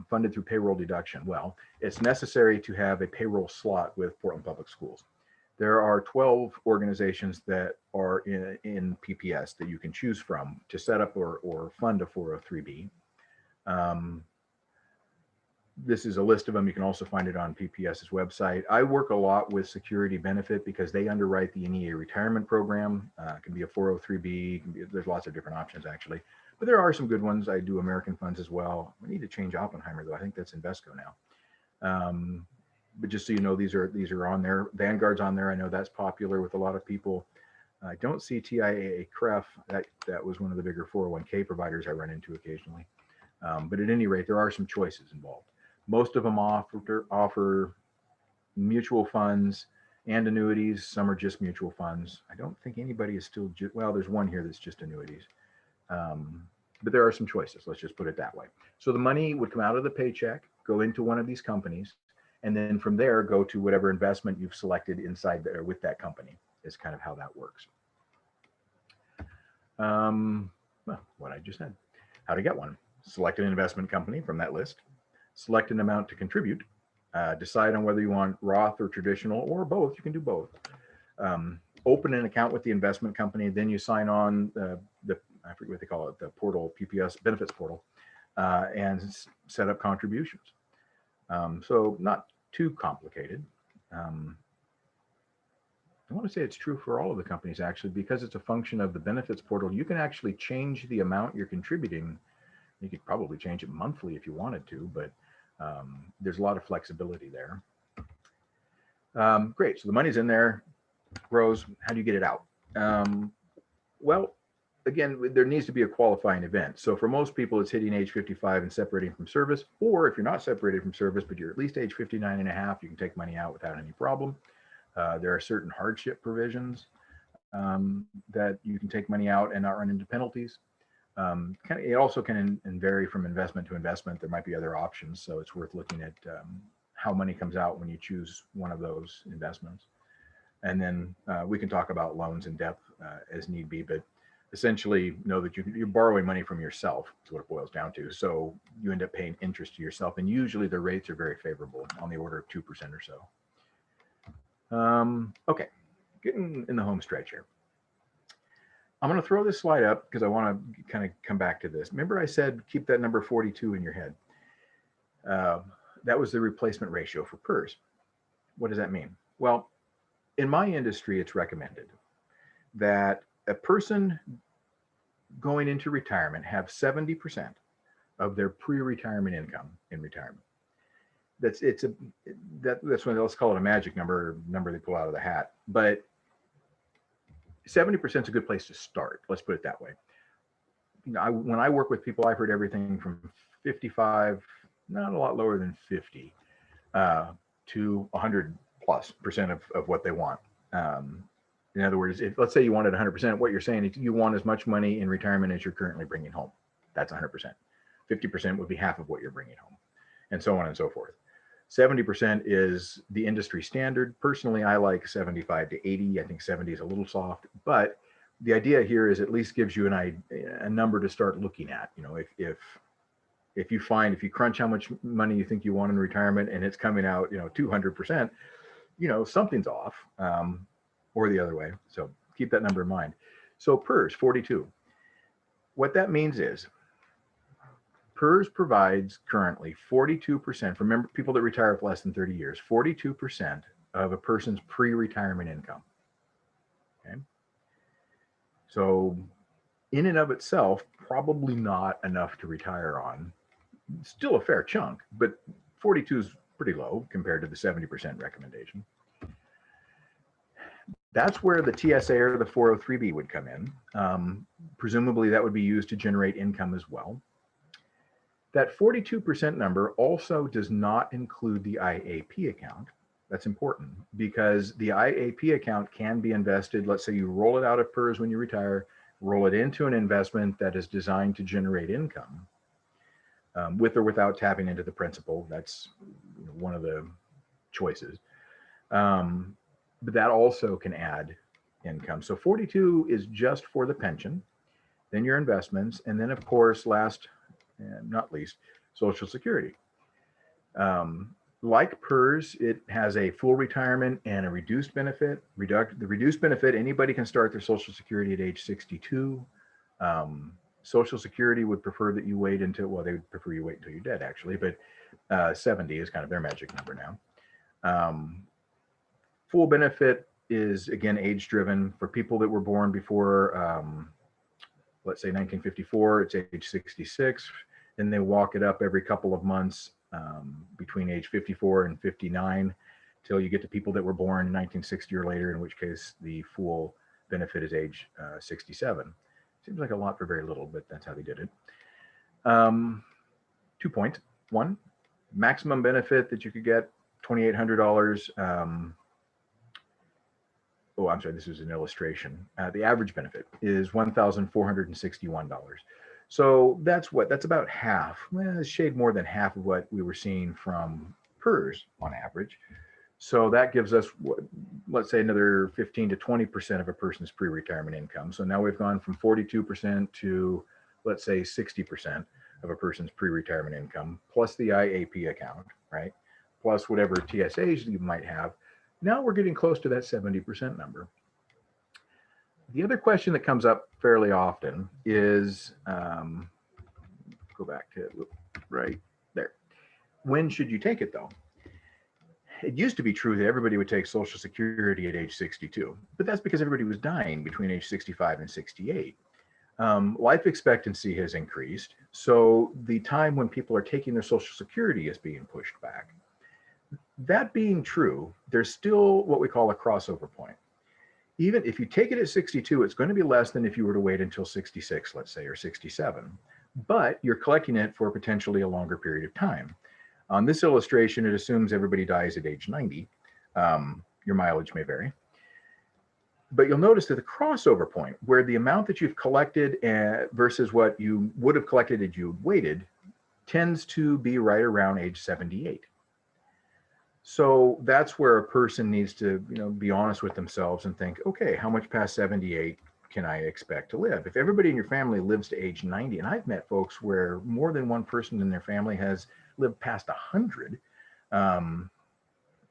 funded through payroll deduction. Well, it's necessary to have a payroll slot with Portland Public Schools. There are 12 organizations that are in PPS that you can choose from to set up or fund a 403B. This is a list of them. You can also find it on PPS's website. I work a lot with Security Benefit because they underwrite the NEA retirement program. It can be a 403B. There's lots of different options actually, but there are some good ones. I do American Funds as well. We need to change Oppenheimer though. I think that's Invesco now. But just so you know, these are on there. Vanguard's on there. I know that's popular with a lot of people. I don't see TIAA CREF. That was one of the bigger 401k providers I run into occasionally. But at any rate, there are some choices involved. Most of them offer mutual funds and annuities. Some are just mutual funds. I don't think anybody is still, well, there's one here that's just annuities. But there are some choices. Let's just put it that way. So the money would come out of the paycheck, go into one of these companies, And then from there, go to whatever investment you've selected inside there with that company is kind of how that works. Well, what I just said, how to get one. Select an investment company from that list, select an amount to contribute, decide on whether you want Roth or traditional or both. You can do both. Open an account with the investment company, then you sign on the I forget what they call it, the portal, PPS benefits portal, and set up contributions. So not too complicated. I want to say it's true for all of the companies actually, because it's a function of the benefits portal. You can actually change the amount you're contributing. You could probably change it monthly if you wanted to, but there's a lot of flexibility there. Great, so the money's in there, grows. How do you get it out? Well, again, there needs to be a qualifying event. So for most people, it's hitting age 55 and separating from service, or if you're not separated from service, but you're at least age 59 and a half, you can take money out without any problem. There are certain hardship provisions that you can take money out and not run into penalties. It also can vary from investment to investment. There might be other options, so it's worth looking at how money comes out when you choose one of those investments. And then we can talk about loans in depth as need be, but essentially know that you're borrowing money from yourself is what it boils down to. So you end up paying interest to yourself, and usually the rates are very favorable, on the order of 2% or so. Okay, getting in the home stretch here. I'm going to throw this slide up because I want to kind of come back to this. Remember I said keep that number 42 in your head. That was the replacement ratio for PPS. What does that mean? Well, in my industry, it's recommended that a person going into retirement have 70% of their pre-retirement income in retirement. That's when, let's call it a magic number they pull out of the hat. But 70% is a good place to start. Let's put it that way. You know, when I work with people, I've heard everything from 55, not a lot lower than 50, to 100+% of what they want. In other words, if let's say you wanted 100%, what you're saying is you want as much money in retirement as you're currently bringing home. That's 100%. 50% would be half of what you're bringing home, and so on and so forth. 70% is the industry standard. Personally, I like 75 to 80. I think 70 is a little soft, but the idea here is at least gives you a number to start looking at. You know, if you crunch how much money you think you want in retirement and it's coming out, 200%, something's off, or the other way. So keep that number in mind. So PPS 42. What that means is PPS provides currently 42%, for people that retire for less than 30 years, 42% of a person's pre-retirement income. Okay. So in and of itself, probably not enough to retire on. Still a fair chunk, but 42 is pretty low compared to the 70% recommendation. That's where the TSA or the 403B would come in. Presumably that would be used to generate income as well. That 42% number also does not include the IAP account. That's important because the IAP account can be invested. Let's say you roll it out of PPS when you retire, roll it into an investment that is designed to generate income, with or without tapping into the principal. That's one of the choices. But that also can add income. So 42 is just for the pension, then your investments, and then of course, last and not least, Social Security. Like PPS, it has a full retirement and a reduced benefit. The reduced benefit, anybody can start their Social Security at age 62. Social Security would prefer that you wait until, well, they would prefer you wait until you're dead actually, but 70 is kind of their magic number now. Full benefit is, again, age driven. For people that were born before, let's say 1954, it's age 66. Then they walk it up every couple of months between age 54 and 59 till you get to people that were born in 1960 or later, in which case the full benefit is age 67. Seems like a lot for very little, but that's how they did it. 2 points. One, maximum benefit that you could get, $2,800. Oh, I'm sorry, this is an illustration. The average benefit is $1,461. So that's about half, well, a shade more than half of what we were seeing from PERS on average. So that gives us, let's say, another 15 to 20% of a person's pre-retirement income. So now we've gone from 42% to, let's say, 60% of a person's pre-retirement income, plus the IAP account, right? Plus whatever TSAs you might have. Now we're getting close to that 70% number. The other question that comes up fairly often is, go back to it right there. When should you take it though? It used to be true that everybody would take Social Security at age 62, but that's because everybody was dying between age 65 and 68. Life expectancy has increased, so the time when people are taking their Social Security is being pushed back. That being true, there's still what we call a crossover point. Even if you take it at 62, it's going to be less than if you were to wait until 66, let's say, or 67, but you're collecting it for potentially a longer period of time. On this illustration, it assumes everybody dies at age 90. Your mileage may vary. But you'll notice that the crossover point, where the amount that you've collected versus what you would have collected if you waited, tends to be right around age 78. So that's where a person needs to, be honest with themselves and think, okay, how much past 78 can I expect to live? If everybody in your family lives to age 90, and I've met folks where more than one person in their family has lived past 100,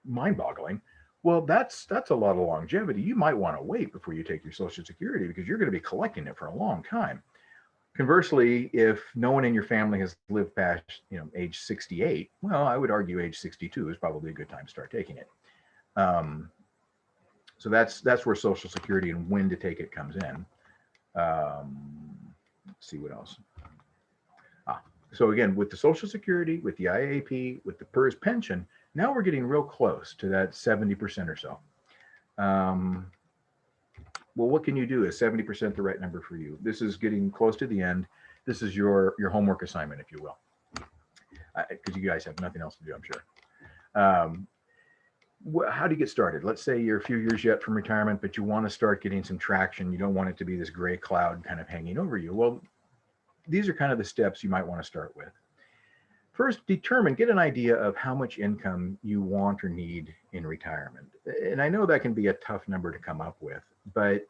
mind-boggling. Well, that's a lot of longevity. You might want to wait before you take your Social Security because you're going to be collecting it for a long time. Conversely, if no one in your family has lived past, age 68, well, I would argue age 62 is probably a good time to start taking it. So that's where Social Security and when to take it comes in. Let's see what else. So again, with the Social Security, with the IAP, with the PERS pension, now we're getting real close to that 70% or so. Well, what can you do? Is 70% the right number for you? This is getting close to the end. This is your homework assignment, if you will, because you guys have nothing else to do, I'm sure. How do you get started? Let's say you're a few years yet from retirement, but you want to start getting some traction. You don't want it to be this gray cloud kind of hanging over you. Well, these are kind of the steps you might want to start with. First, get an idea of how much income you want or need in retirement. And I know that can be a tough number to come up with, but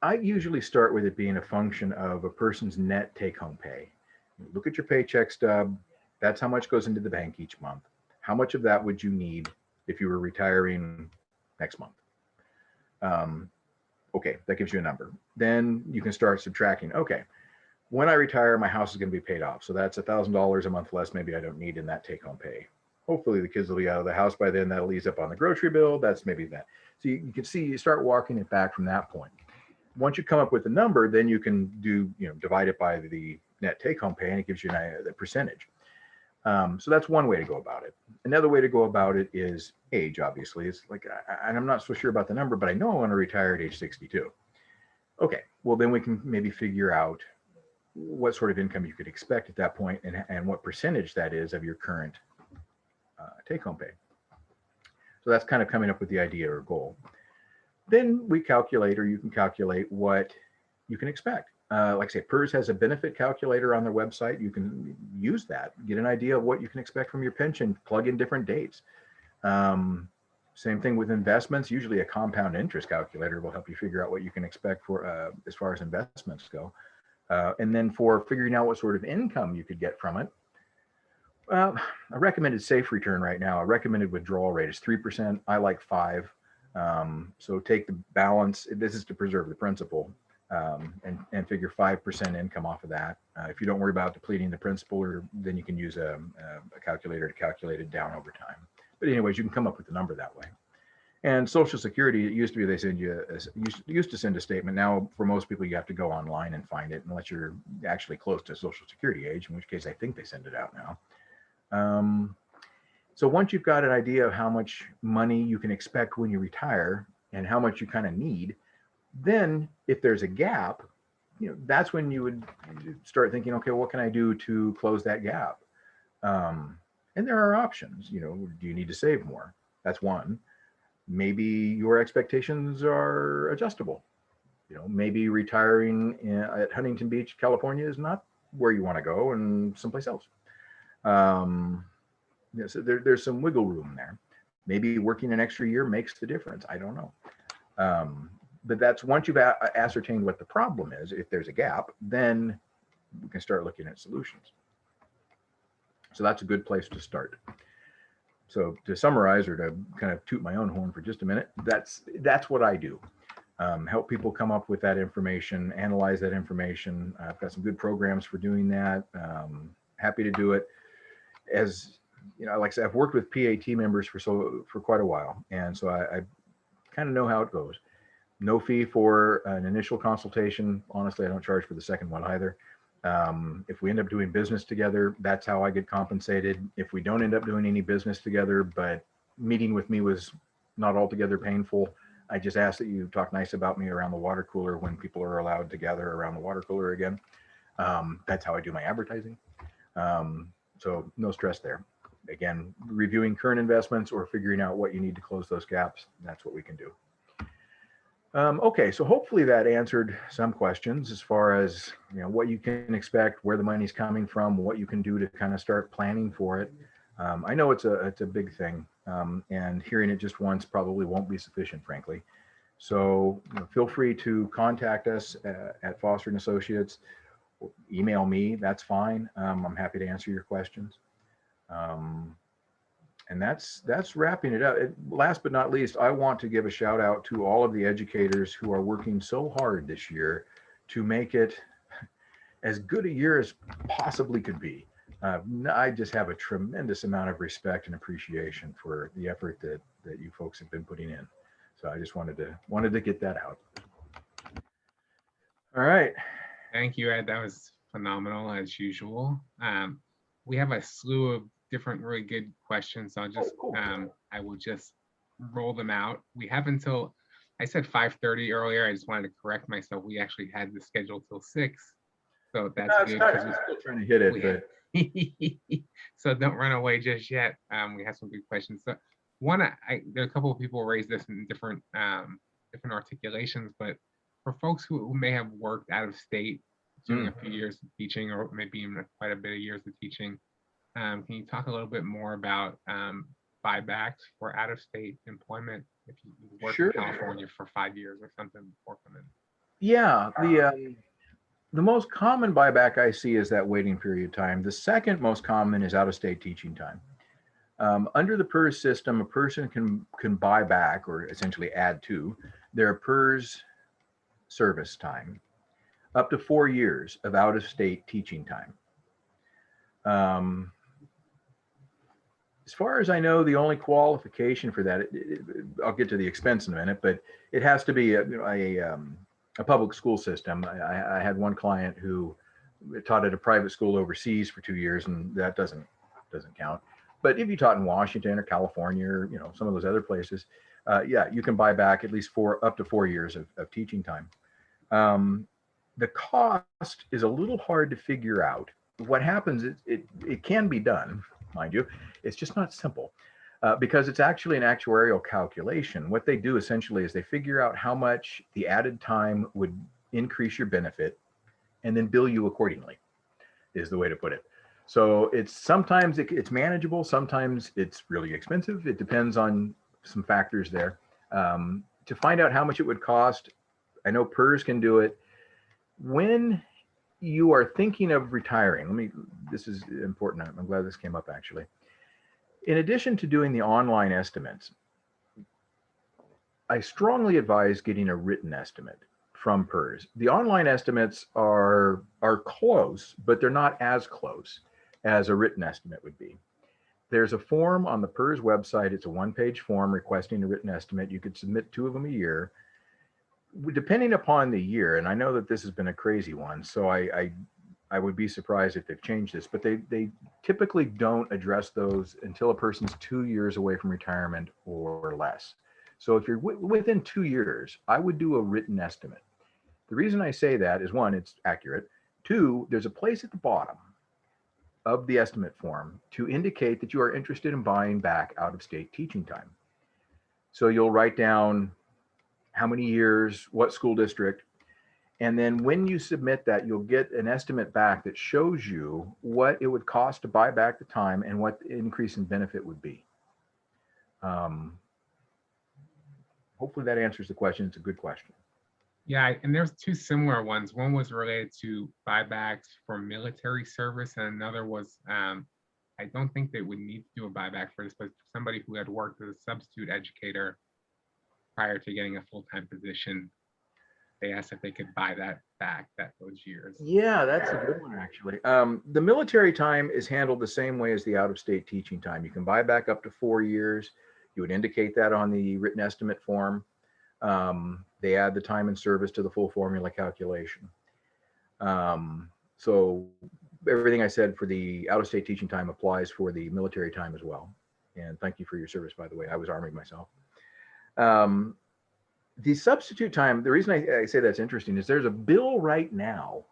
I usually start with it being a function of a person's net take-home pay. Look at your paycheck stub. That's how much goes into the bank each month. How much of that would you need if you were retiring next month? Okay, that gives you a number. Then you can start subtracting. Okay, when I retire, my house is going to be paid off. So that's $1,000 a month less maybe I don't need in that take-home pay. Hopefully the kids will be out of the house by then. That'll ease up on the grocery bill. That's maybe that. So you can see, you start walking it back from that point. Once you come up with a number, then you can do, divide it by the net take-home pay, and it gives you the percentage. So that's one way to go about it. Another way to go about it is age, obviously. It's like, and I'm not so sure about the number, but I know I want to retire at age 62. Okay, well, then we can maybe figure out what sort of income you could expect at that point and what percentage that is of your current take-home pay. So that's kind of coming up with the idea or goal. Then we calculate, or you can calculate what you can expect. Like I say, PERS has a benefit calculator on their website. You can use that, get an idea of what you can expect from your pension, plug in different dates. Same thing with investments. Usually a compound interest calculator will help you figure out what you can expect for as far as investments go. And then for figuring out what sort of income you could get from it, a recommended safe return right now, a recommended withdrawal rate is 3%. I like 5%. So take the balance. This is to preserve the principal, and figure 5% income off of that. If you don't worry about depleting the principal, then you can use a calculator to calculate it down over time. But anyways, you can come up with a number that way. And Social Security, it used to be they send you used to send a statement. Now, for most people, you have to go online and find it unless you're actually close to Social Security age, in which case I think they send it out now. So once you've got an idea of how much money you can expect when you retire and how much you kind of need, then if there's a gap, that's when you would start thinking, okay, what can I do to close that gap? And there are options. Do you need to save more? That's one. Maybe your expectations are adjustable. Maybe retiring at Huntington Beach, California is not where you want to go, and someplace else. So there's some wiggle room there. Maybe working an extra year makes the difference. I don't know. But that's once you've ascertained what the problem is, if there's a gap, then we can start looking at solutions. So that's a good place to start. So to summarize, or to kind of toot my own horn for just a minute, that's what I do. Help people come up with that information, analyze that information. I've got some good programs for doing that. Happy to do it. As you know, like I said, I've worked with PAT members for quite a while, and so I kind of know how it goes. No fee for an initial consultation. Honestly, I don't charge for the second one either. If we end up doing business together, that's how I get compensated. If we don't end up doing any business together, but meeting with me was not altogether painful, I just ask that you talk nice about me around the water cooler when people are allowed to gather around the water cooler again. That's how I do my advertising. So no stress there. Again, reviewing current investments or figuring out what you need to close those gaps, that's what we can do. Okay, so hopefully that answered some questions as far as, you know, what you can expect, where the money's coming from, what you can do to kind of start planning for it. I know it's a big thing, and hearing it just once probably won't be sufficient, frankly. So feel free to contact us at Foster and Associates. Email me, that's fine. I'm happy to answer your questions. And that's wrapping it up. Last but not least, I want to give a shout out to all of the educators who are working so hard this year to make it as good a year as possibly could be. I just have a tremendous amount of respect and appreciation for the effort that you folks have been putting in. So I just wanted to get that out. All right. Thank you, Ed. That was phenomenal as usual. We have a slew of different really good questions. So I'll just cool. I will just roll them out. We have until, I said 5:30 earlier. I just wanted to correct myself. We actually had the schedule till 6. So that's good. We're still trying to hit it, but so don't run away just yet. We have some good questions. So there are a couple of people raised this in different articulations, but for folks who may have worked out of state, doing a few years of teaching, or maybe even quite a bit of years of teaching, can you talk a little bit more about buybacks for out of state employment if you worked in California for 5 years or something before coming? Yeah, the most common buyback I see is that waiting period time. The second most common is out-of-state teaching time. Under the PPS system, a person can buy back, or essentially add to, their PPS service time up to 4 years of out-of-state teaching time. As far as I know, the only qualification for that, I'll get to the expense in a minute, but it has to be a public school system. I had one client who taught at a private school overseas for 2 years, and that doesn't count. But if you taught in Washington or California, or some of those other places, yeah, you can buy back at least up to 4 years of teaching time. The cost is a little hard to figure out. What happens is it can be done, mind you. It's just not simple. Because it's actually an actuarial calculation. What they do essentially is they figure out how much the added time would increase your benefit and then bill you accordingly, is the way to put it. So sometimes it's manageable, sometimes it's really expensive. It depends on some factors there. To find out how much it would cost, I know PPS can do it. When you are thinking of retiring, this is important. I'm glad this came up actually. In addition to doing the online estimates, I strongly advise getting a written estimate from PPS. The online estimates are close, but they're not as close as a written estimate would be. There's a form on the PPS website. It's a one-page form requesting a written estimate. You could submit 2 of them a year. Depending upon the year, and I know that this has been a crazy one, so I would be surprised if they've changed this, but they typically don't address those until a person's 2 years away from retirement or less. So if you're within 2 years, I would do a written estimate. The reason I say that is 1, it's accurate. 2, there's a place at the bottom of the estimate form to indicate that you are interested in buying back out-of-state teaching time. So you'll write down how many years, what school district, And then when you submit that, you'll get an estimate back that shows you what it would cost to buy back the time and what the increase in benefit would be. Hopefully that answers the question. It's a good question. Yeah, and there's two similar ones. One was related to buybacks for military service, and another was I don't think they would need to do a buyback for this, but somebody who had worked as a substitute educator prior to getting a full-time position, they asked if they could buy that back, those years. Yeah, that's a good one, actually. The military time is handled the same way as the out-of-state teaching time. You can buy back up to 4 years. You would indicate that on the written estimate form. They add the time and service to the full formula calculation. So everything I said for the out-of-state teaching time applies for the military time as well. And thank you for your service, by the way. I was Army myself. The substitute time, the reason I say that's interesting is there's a bill right now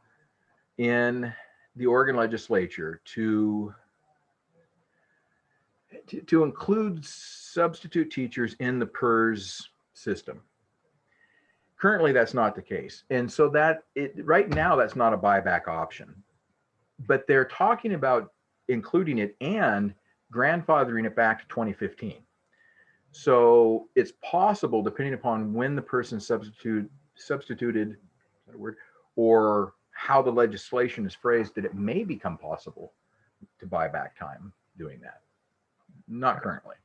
in the Oregon legislature to include substitute teachers in the PERS system. Currently, that's not the case. And so right now, that's not a buyback option. But they're talking about including it and grandfathering it back to 2015. So it's possible, depending upon when the person substituted, is that a word, or how the legislation is phrased, that it may become possible to buy back time doing that. Not currently.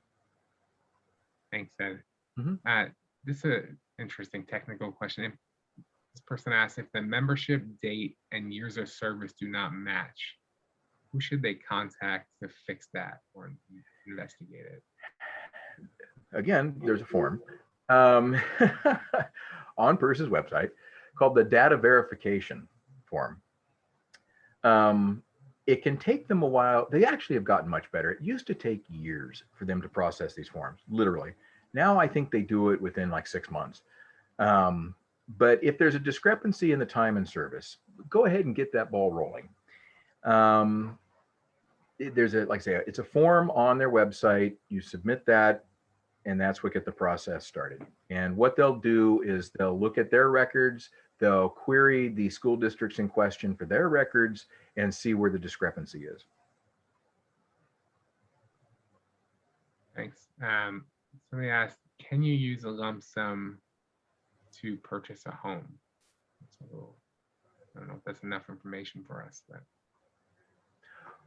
Thanks, Ed. Mhm. This is an interesting technical question. This person asked if the membership date and years of service do not match, who should they contact to fix that or investigate it? Again, there's a form on PERS's website called the data verification form. It can take them a while. They actually have gotten much better. It used to take years for them to process these forms, literally. Now I think they do it within like 6 months. But if there's a discrepancy in the time and service, go ahead and get that ball rolling. There's like I say, it's a form on their website. You submit that, and that's what get the process started. And what they'll do is they'll look at their records, they'll query the school districts in question for their records and see where the discrepancy is. Thanks. Somebody asked, can you use a lump sum to purchase a home? So, I don't know if that's enough information for us, but.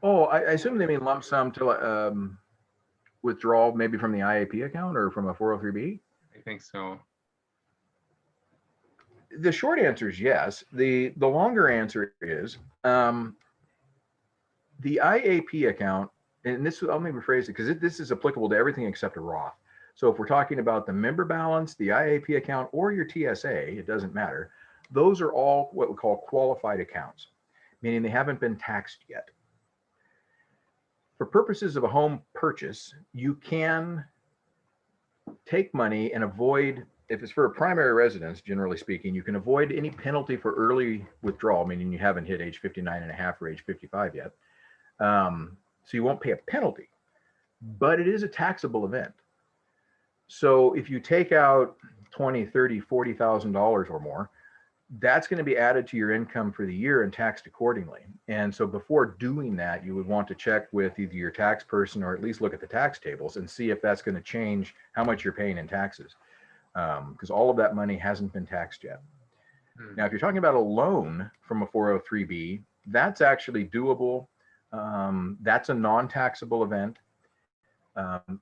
Oh, I assume they mean lump sum to withdrawal maybe from the IAP account or from a 403B? I think so. The short answer is yes. The longer answer is the IAP account, and this, I'll maybe rephrase it because this is applicable to everything except a Roth. So if we're talking about the member balance, the IAP account, or your TSA, it doesn't matter. Those are all what we call qualified accounts, meaning they haven't been taxed yet. For purposes of a home purchase, you can take money and avoid, if it's for a primary residence, generally speaking, you can avoid any penalty for early withdrawal, meaning you haven't hit age 59 and a half or age 55 yet. So you won't pay a penalty, but it is a taxable event. So if you take out $20,000, $30,000, $40,000 or more, that's going to be added to your income for the year and taxed accordingly. And so before doing that, you would want to check with either your tax person or at least look at the tax tables and see if that's going to change how much you're paying in taxes, because all of that money hasn't been taxed yet. Now, if you're talking about a loan from a 403B, that's actually doable. That's a non-taxable event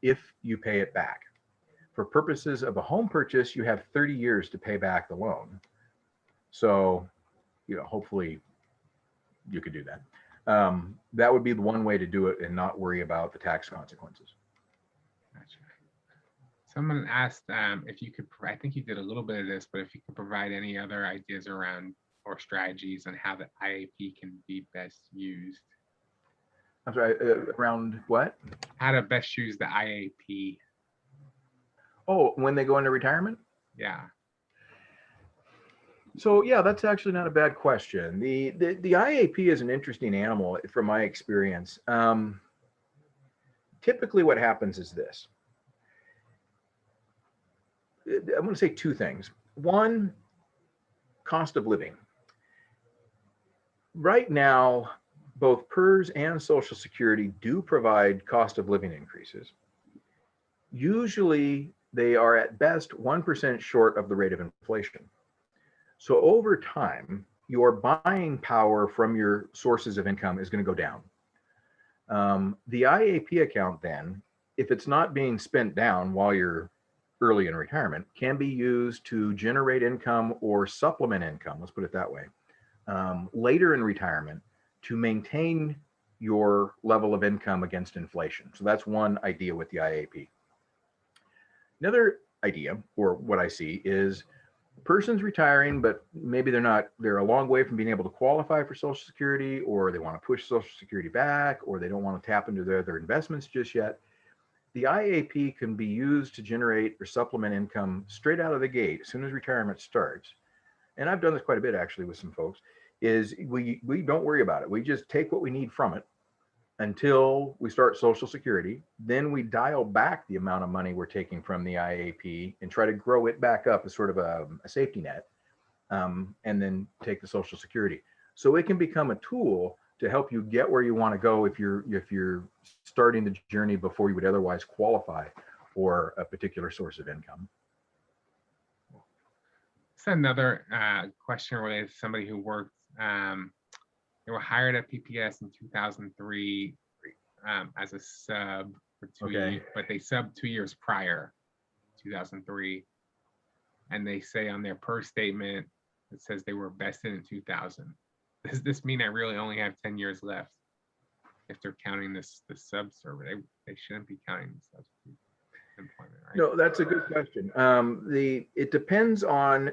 if you pay it back. For purposes of a home purchase, you have 30 years to pay back the loan. So, hopefully you could do that. That would be the one way to do it and not worry about the tax consequences. Gotcha. Someone asked if you could, I think you did a little bit of this, but if you could provide any other ideas around or strategies on how the IAP can be best used. I'm sorry, around what? How to best use the IAP. Oh, when they go into retirement? Yeah. So yeah, that's actually not a bad question. The IAP is an interesting animal from my experience. Typically what happens is this. I'm going to say two things. One, cost of living. Right now, both PERS and Social Security do provide cost of living increases. Usually, they are at best 1% short of the rate of inflation. So over time, your buying power from your sources of income is going to go down. The IAP account then, if it's not being spent down while you're early in retirement, can be used to generate income or supplement income, let's put it that way, later in retirement to maintain your level of income against inflation. So that's one idea with the IAP. Another idea, or what I see, is a person's retiring, but maybe they're a long way from being able to qualify for Social Security, or they want to push Social Security back, or they don't want to tap into their investments just yet. The IAP can be used to generate or supplement income straight out of the gate as soon as retirement starts. And I've done this quite a bit actually with some folks, is we don't worry about it. We just take what we need from it until we start Social Security. Then we dial back the amount of money we're taking from the IAP and try to grow it back up as sort of a safety net, and then take the Social Security. So it can become a tool to help you get where you want to go if you're starting the journey before you would otherwise qualify for a particular source of income. It's another question related to somebody who worked. They were hired at PPS in 2003 as a sub for 2 years, but they subbed 2 years prior, 2003. And they say on their PERS statement, it says they were vested in 2000. Does this mean I really only have 10 years left? If they're counting the sub server, they shouldn't be counting the substitute employment, right? No, that's a good question. It depends on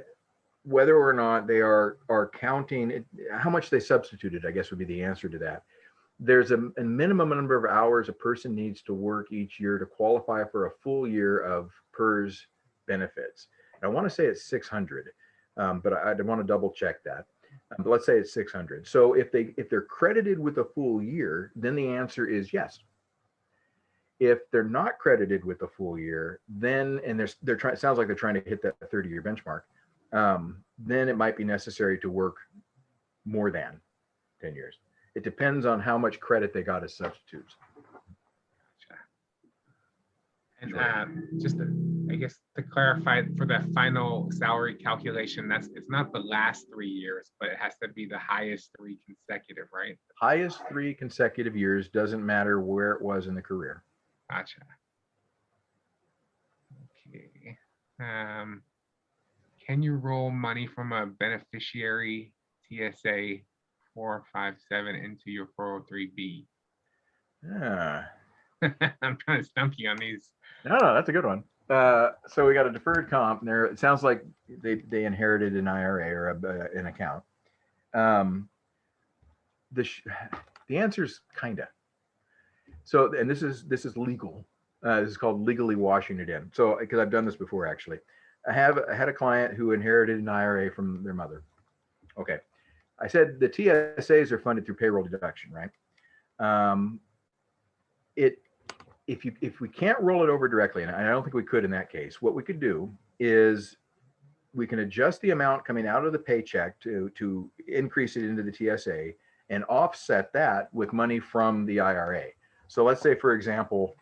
whether or not they are counting it, how much they substituted, I guess would be the answer to that. There's a minimum number of hours a person needs to work each year to qualify for a full year of PERS benefits. And I want to say it's 600, but I want to double check that. But let's say it's 600. So if they're credited with a full year, then the answer is yes. If they're not credited with a full year, then they're trying. It sounds like they're trying to hit that 30-year benchmark. Then it might be necessary to work more than 10 years. It depends on how much credit they got as substitutes. And just I guess to clarify, for the final salary calculation, it's not the last 3 years, but it has to be the highest 3 consecutive, right? Highest 3 consecutive years, doesn't matter where it was in the career. Gotcha. Okay. Can you roll money from a beneficiary TSA 457 into your 403B? I'm trying to stump you on these. No, that's a good one. So we got a deferred comp there. It sounds like they inherited an IRA or an account. The answer is kinda. So, and this is legal. This is called legally washing it in. So, because I've done this before, actually, I had a client who inherited an IRA from their mother. Okay, I said the TSAs are funded through payroll deduction, right? If we can't roll it over directly, and I don't think we could in that case, what we could do is we can adjust the amount coming out of the paycheck to increase it into the TSA and offset that with money from the IRA. So let's say, for example,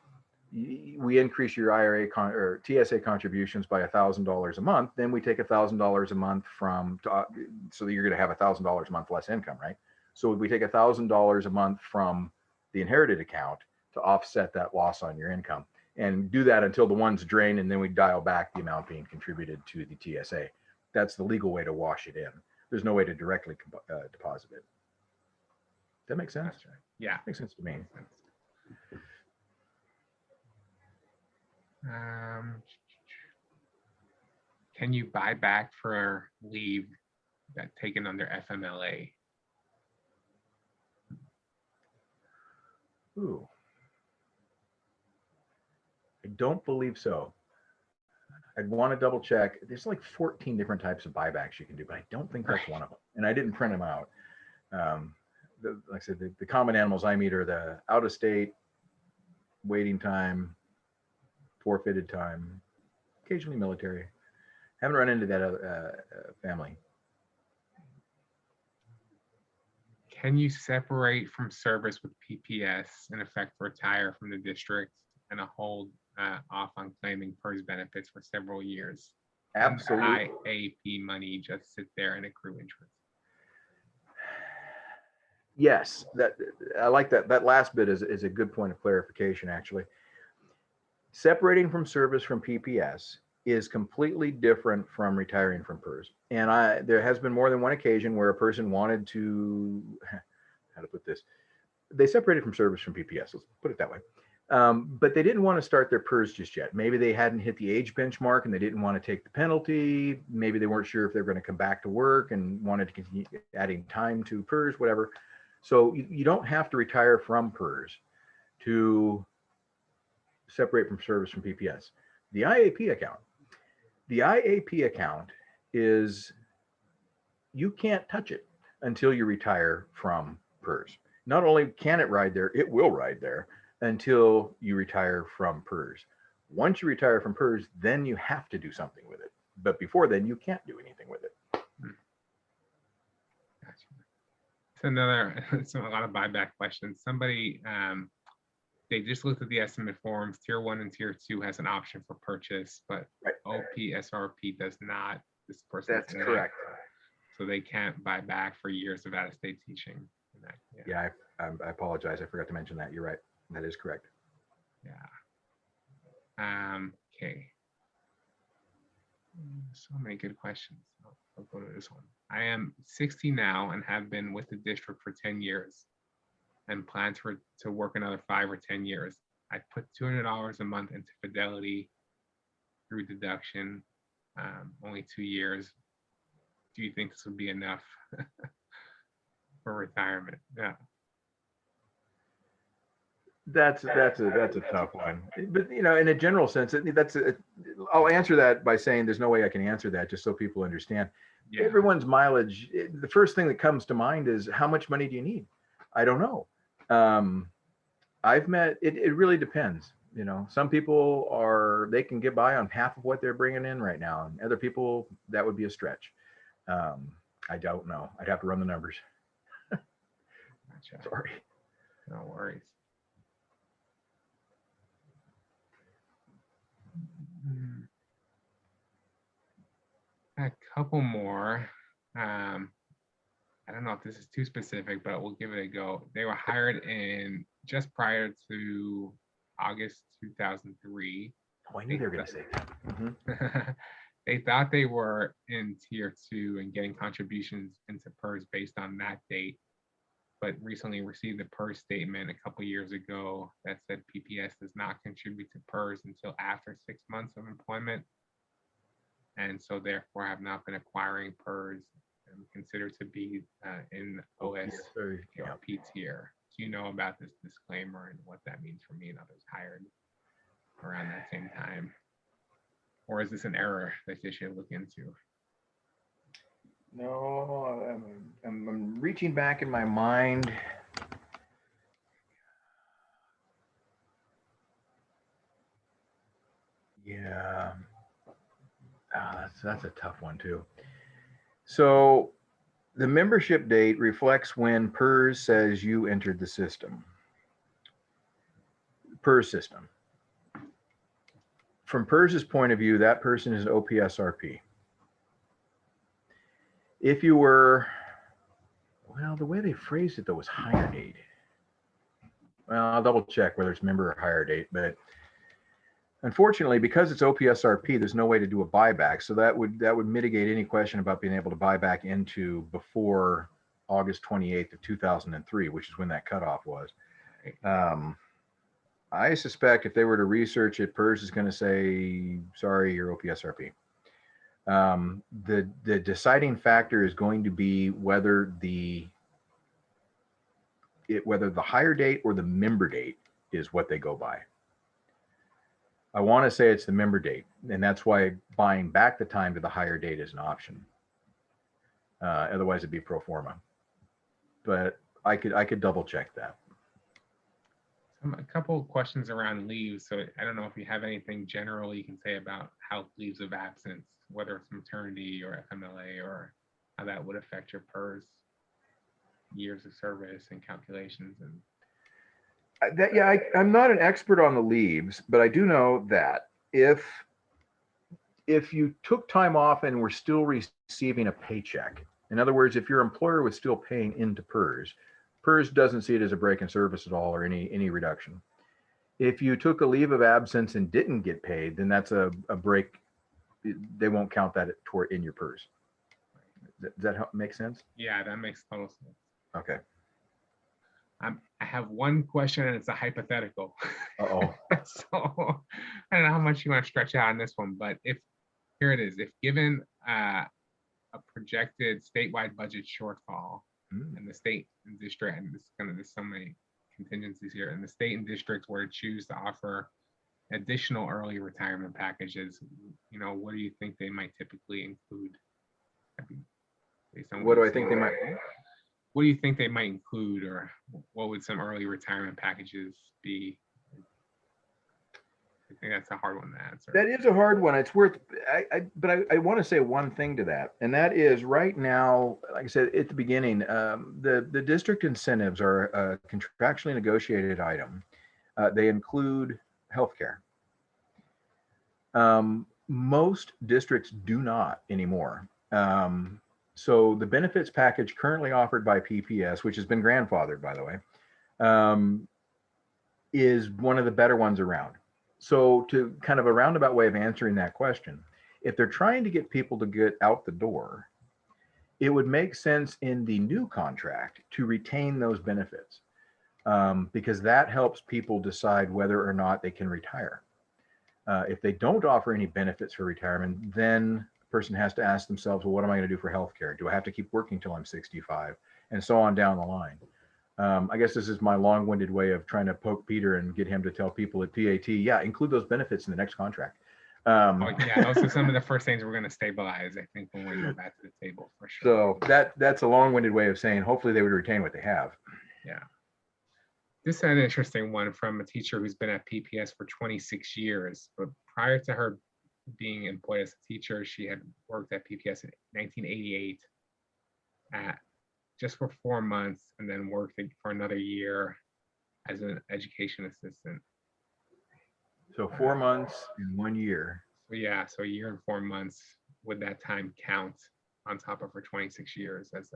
we increase your IRA or TSA contributions by $1,000 a month, then we take $1,000 a month so that you're going to have $1,000 a month less income, right? So we take $1,000 a month from the inherited account to offset that loss on your income, and do that until the one's drained, and then we dial back the amount being contributed to the TSA. That's the legal way to wash it in. There's no way to directly deposit it. Does that make sense? That's right. Yeah. Makes sense to me. Can you buy back for leave that taken under FMLA? Ooh. I don't believe so. I'd want to double check. There's like 14 different types of buybacks you can do, but I don't think that's one of them. And I didn't print them out. Like I said, the common animals I meet are the out of state, waiting time, forfeited time, occasionally military. Haven't run into that family. can you separate from service with PPS, in effect retire from the district and hold off on claiming PERS benefits for several years? And the Absolutely. IAP money just sit there and accrue interest. Yes, that I like that. That last bit is a good point of clarification, actually. Separating from service from PPS is completely different from retiring from PERS. And there has been more than one occasion where a person wanted to, how to put this, they separated from service from PPS, let's put it that way. But they didn't want to start their PERS just yet. Maybe they hadn't hit the age benchmark and they didn't want to take the penalty. Maybe they weren't sure if they were going to come back to work and wanted to continue adding time to PERS, whatever. So you don't have to retire from PERS to separate from service from PPS. The IAP account is, you can't touch it until you retire from PERS. Not only can it ride there, it will ride there until you retire from PERS. Once you retire from PERS, then you have to do something with it. But before then, you can't do anything with it. Gotcha. It's a lot of buyback questions. Somebody, they just looked at the estimate forms. Tier 1 and Tier 2 has an option for purchase, but Right. OPSRP does not. This person, That's correct. So they can't buy back for years of out-of-state teaching. Yeah, I apologize. I forgot to mention that. You're right. That is correct. Yeah. Okay. So many good questions. I'll go to this one. I am 60 now and have been with the district for 10 years and plan to work another 5 or 10 years. I put $200 a month into Fidelity through deduction, only 2 years. Do you think this would be enough for retirement? Yeah. That's a tough one. But in a general sense, I'll answer that by saying there's no way I can answer that, just so people understand. Yeah. Everyone's mileage, the first thing that comes to mind is, how much money do you need? I don't know. I've met, it really depends. Some people they can get by on half of what they're bringing in right now. And other people, that would be a stretch. I don't know. I'd have to run the numbers. Gotcha. Sorry. No worries. A couple more. I don't know if this is too specific, but we'll give it a go. They were hired in just prior to August 2003. Oh, I knew they were going to say that. Mm-hmm. They thought they were in Tier 2 and getting contributions into PERS based on that date, but recently received a PERS statement a couple years ago that said PPS does not contribute to PERS until after 6 months of employment, and so therefore have not been acquiring PERS and considered to be in OS or P tier. Do you know about this disclaimer and what that means for me and others hired around that same time? Or is this an error that they should look into? No, I'm reaching back in my mind. Yeah, that's a tough one too. So the membership date reflects when PERS says you entered the system. PERS system. From PERS's point of view, that person is OPSRP. If you were, well, the way they phrased it though was hire date. Well, I'll double check whether it's member or hire date, but unfortunately, because it's OPSRP, there's no way to do a buyback. So that would mitigate any question about being able to buy back into before August 28th of 2003, which is when that cutoff was. I suspect if they were to research it, PERS is going to say, sorry, you're OPSRP. The deciding factor is going to be whether the hire date or the member date is what they go by. I want to say it's the member date, and that's why buying back the time to the hire date is an option. Otherwise, it'd be pro forma. But I could double check that. A couple of questions around leaves. So I don't know if you have anything general you can say about how leaves of absence, whether it's maternity or FMLA, or how that would affect your PERS. years of service and calculations and I'm not an expert on the leaves, but I do know that if you took time off and were still receiving a paycheck, in other words, if your employer was still paying into PPS, PPS doesn't see it as a break in service at all or any reduction. If you took a leave of absence and didn't get paid, then that's a break. They won't count that toward in your PPS. Does that make sense? yeah, that makes total sense. Okay. I have one question and it's a hypothetical. Uh-oh. So I don't know how much you want to stretch out on this one, but here it is. If given a projected statewide budget shortfall and the state and district, and there's so many contingencies here, and the state and districts were to choose to offer additional early retirement packages, what do you think they might typically include? What do I think they might? What do you think they might include, or what would some early retirement packages be? I think that's a hard one to answer. That is a hard one. It's worth, but I want to say one thing to that, and that is right now, like I said at the beginning, the district incentives are a contractually negotiated item. They include healthcare. Most districts do not anymore. So the benefits package currently offered by PPS, which has been grandfathered, by the way, is one of the better ones around. So to kind of a roundabout way of answering that question, if they're trying to get people to get out the door, it would make sense in the new contract to retain those benefits because that helps people decide whether or not they can retire. If they don't offer any benefits for retirement, then a person has to ask themselves, well, what am I going to do for healthcare? Do I have to keep working till I'm 65? And so on down the line. I guess this is my long-winded way of trying to poke Peter and get him to tell people at PAT, yeah, include those benefits in the next contract. Yeah, those are some of the first things we're going to stabilize, I think, when we go back to the table for sure. So that's a long-winded way of saying hopefully they would retain what they have. Yeah. This is an interesting one from a teacher who's been at PPS for 26 years, but prior to her being employed as a teacher, she had worked at PPS in 1988 just for 4 months and then worked for another year as an education assistant. So 4 months in 1 year. So yeah, so a year and 4 months, would that time count on top of her 26 years as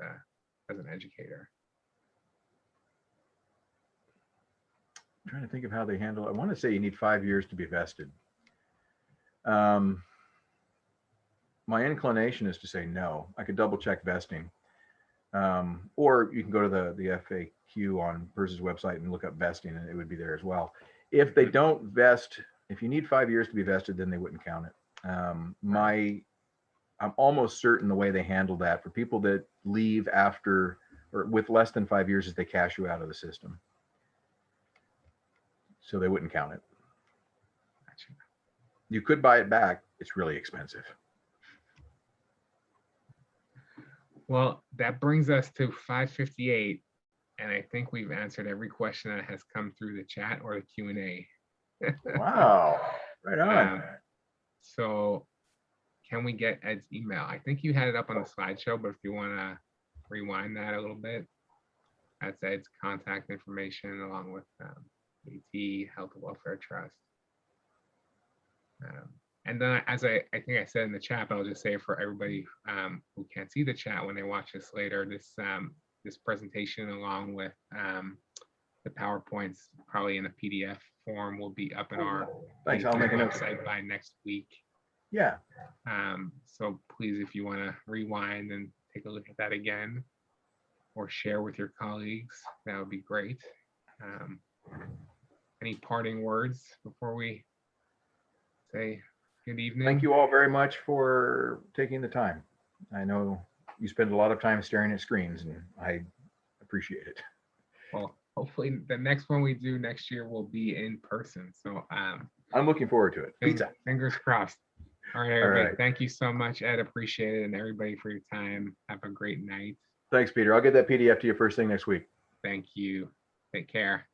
an educator? I'm trying to think of how they handle it. I want to say you need 5 years to be vested. My inclination is to say no. I could double check vesting. Or you can go to the FAQ on PPS's website and look up vesting and it would be there as well. If they don't vest, if you need 5 years to be vested, then they wouldn't count it. I'm almost certain the way they handle that for people that leave after or with less than 5 years is they cash you out of the system. So they wouldn't count it. Gotcha. You could buy it back. It's really expensive. Well, that brings us to 5:58, and I think we've answered every question that has come through the chat or the Q&A. Wow, right on. So can we get Ed's email? I think you had it up on the slideshow, but if you want to rewind that a little bit, that's Ed's contact information along with AT Health and Welfare Trust. And then as I think I said in the chat, but I'll just say it for everybody who can't see the chat when they watch this later, this presentation along with the PowerPoints probably in a PDF form will be up in our website by next week. Yeah. So please, if you want to rewind and take a look at that again or share with your colleagues, that would be great. Any parting words before we say good evening? Thank you all very much for taking the time. I know you spend a lot of time staring at screens and I appreciate it. Well, hopefully the next one we do next year will be in person. So I'm looking forward to it. Pizza. Fingers crossed. All right, everybody. Thank you so much, Ed. Appreciate it. And everybody for your time. Have a great night. Thanks, Peter. I'll get that PDF to you first thing next week. Thank you. Take care.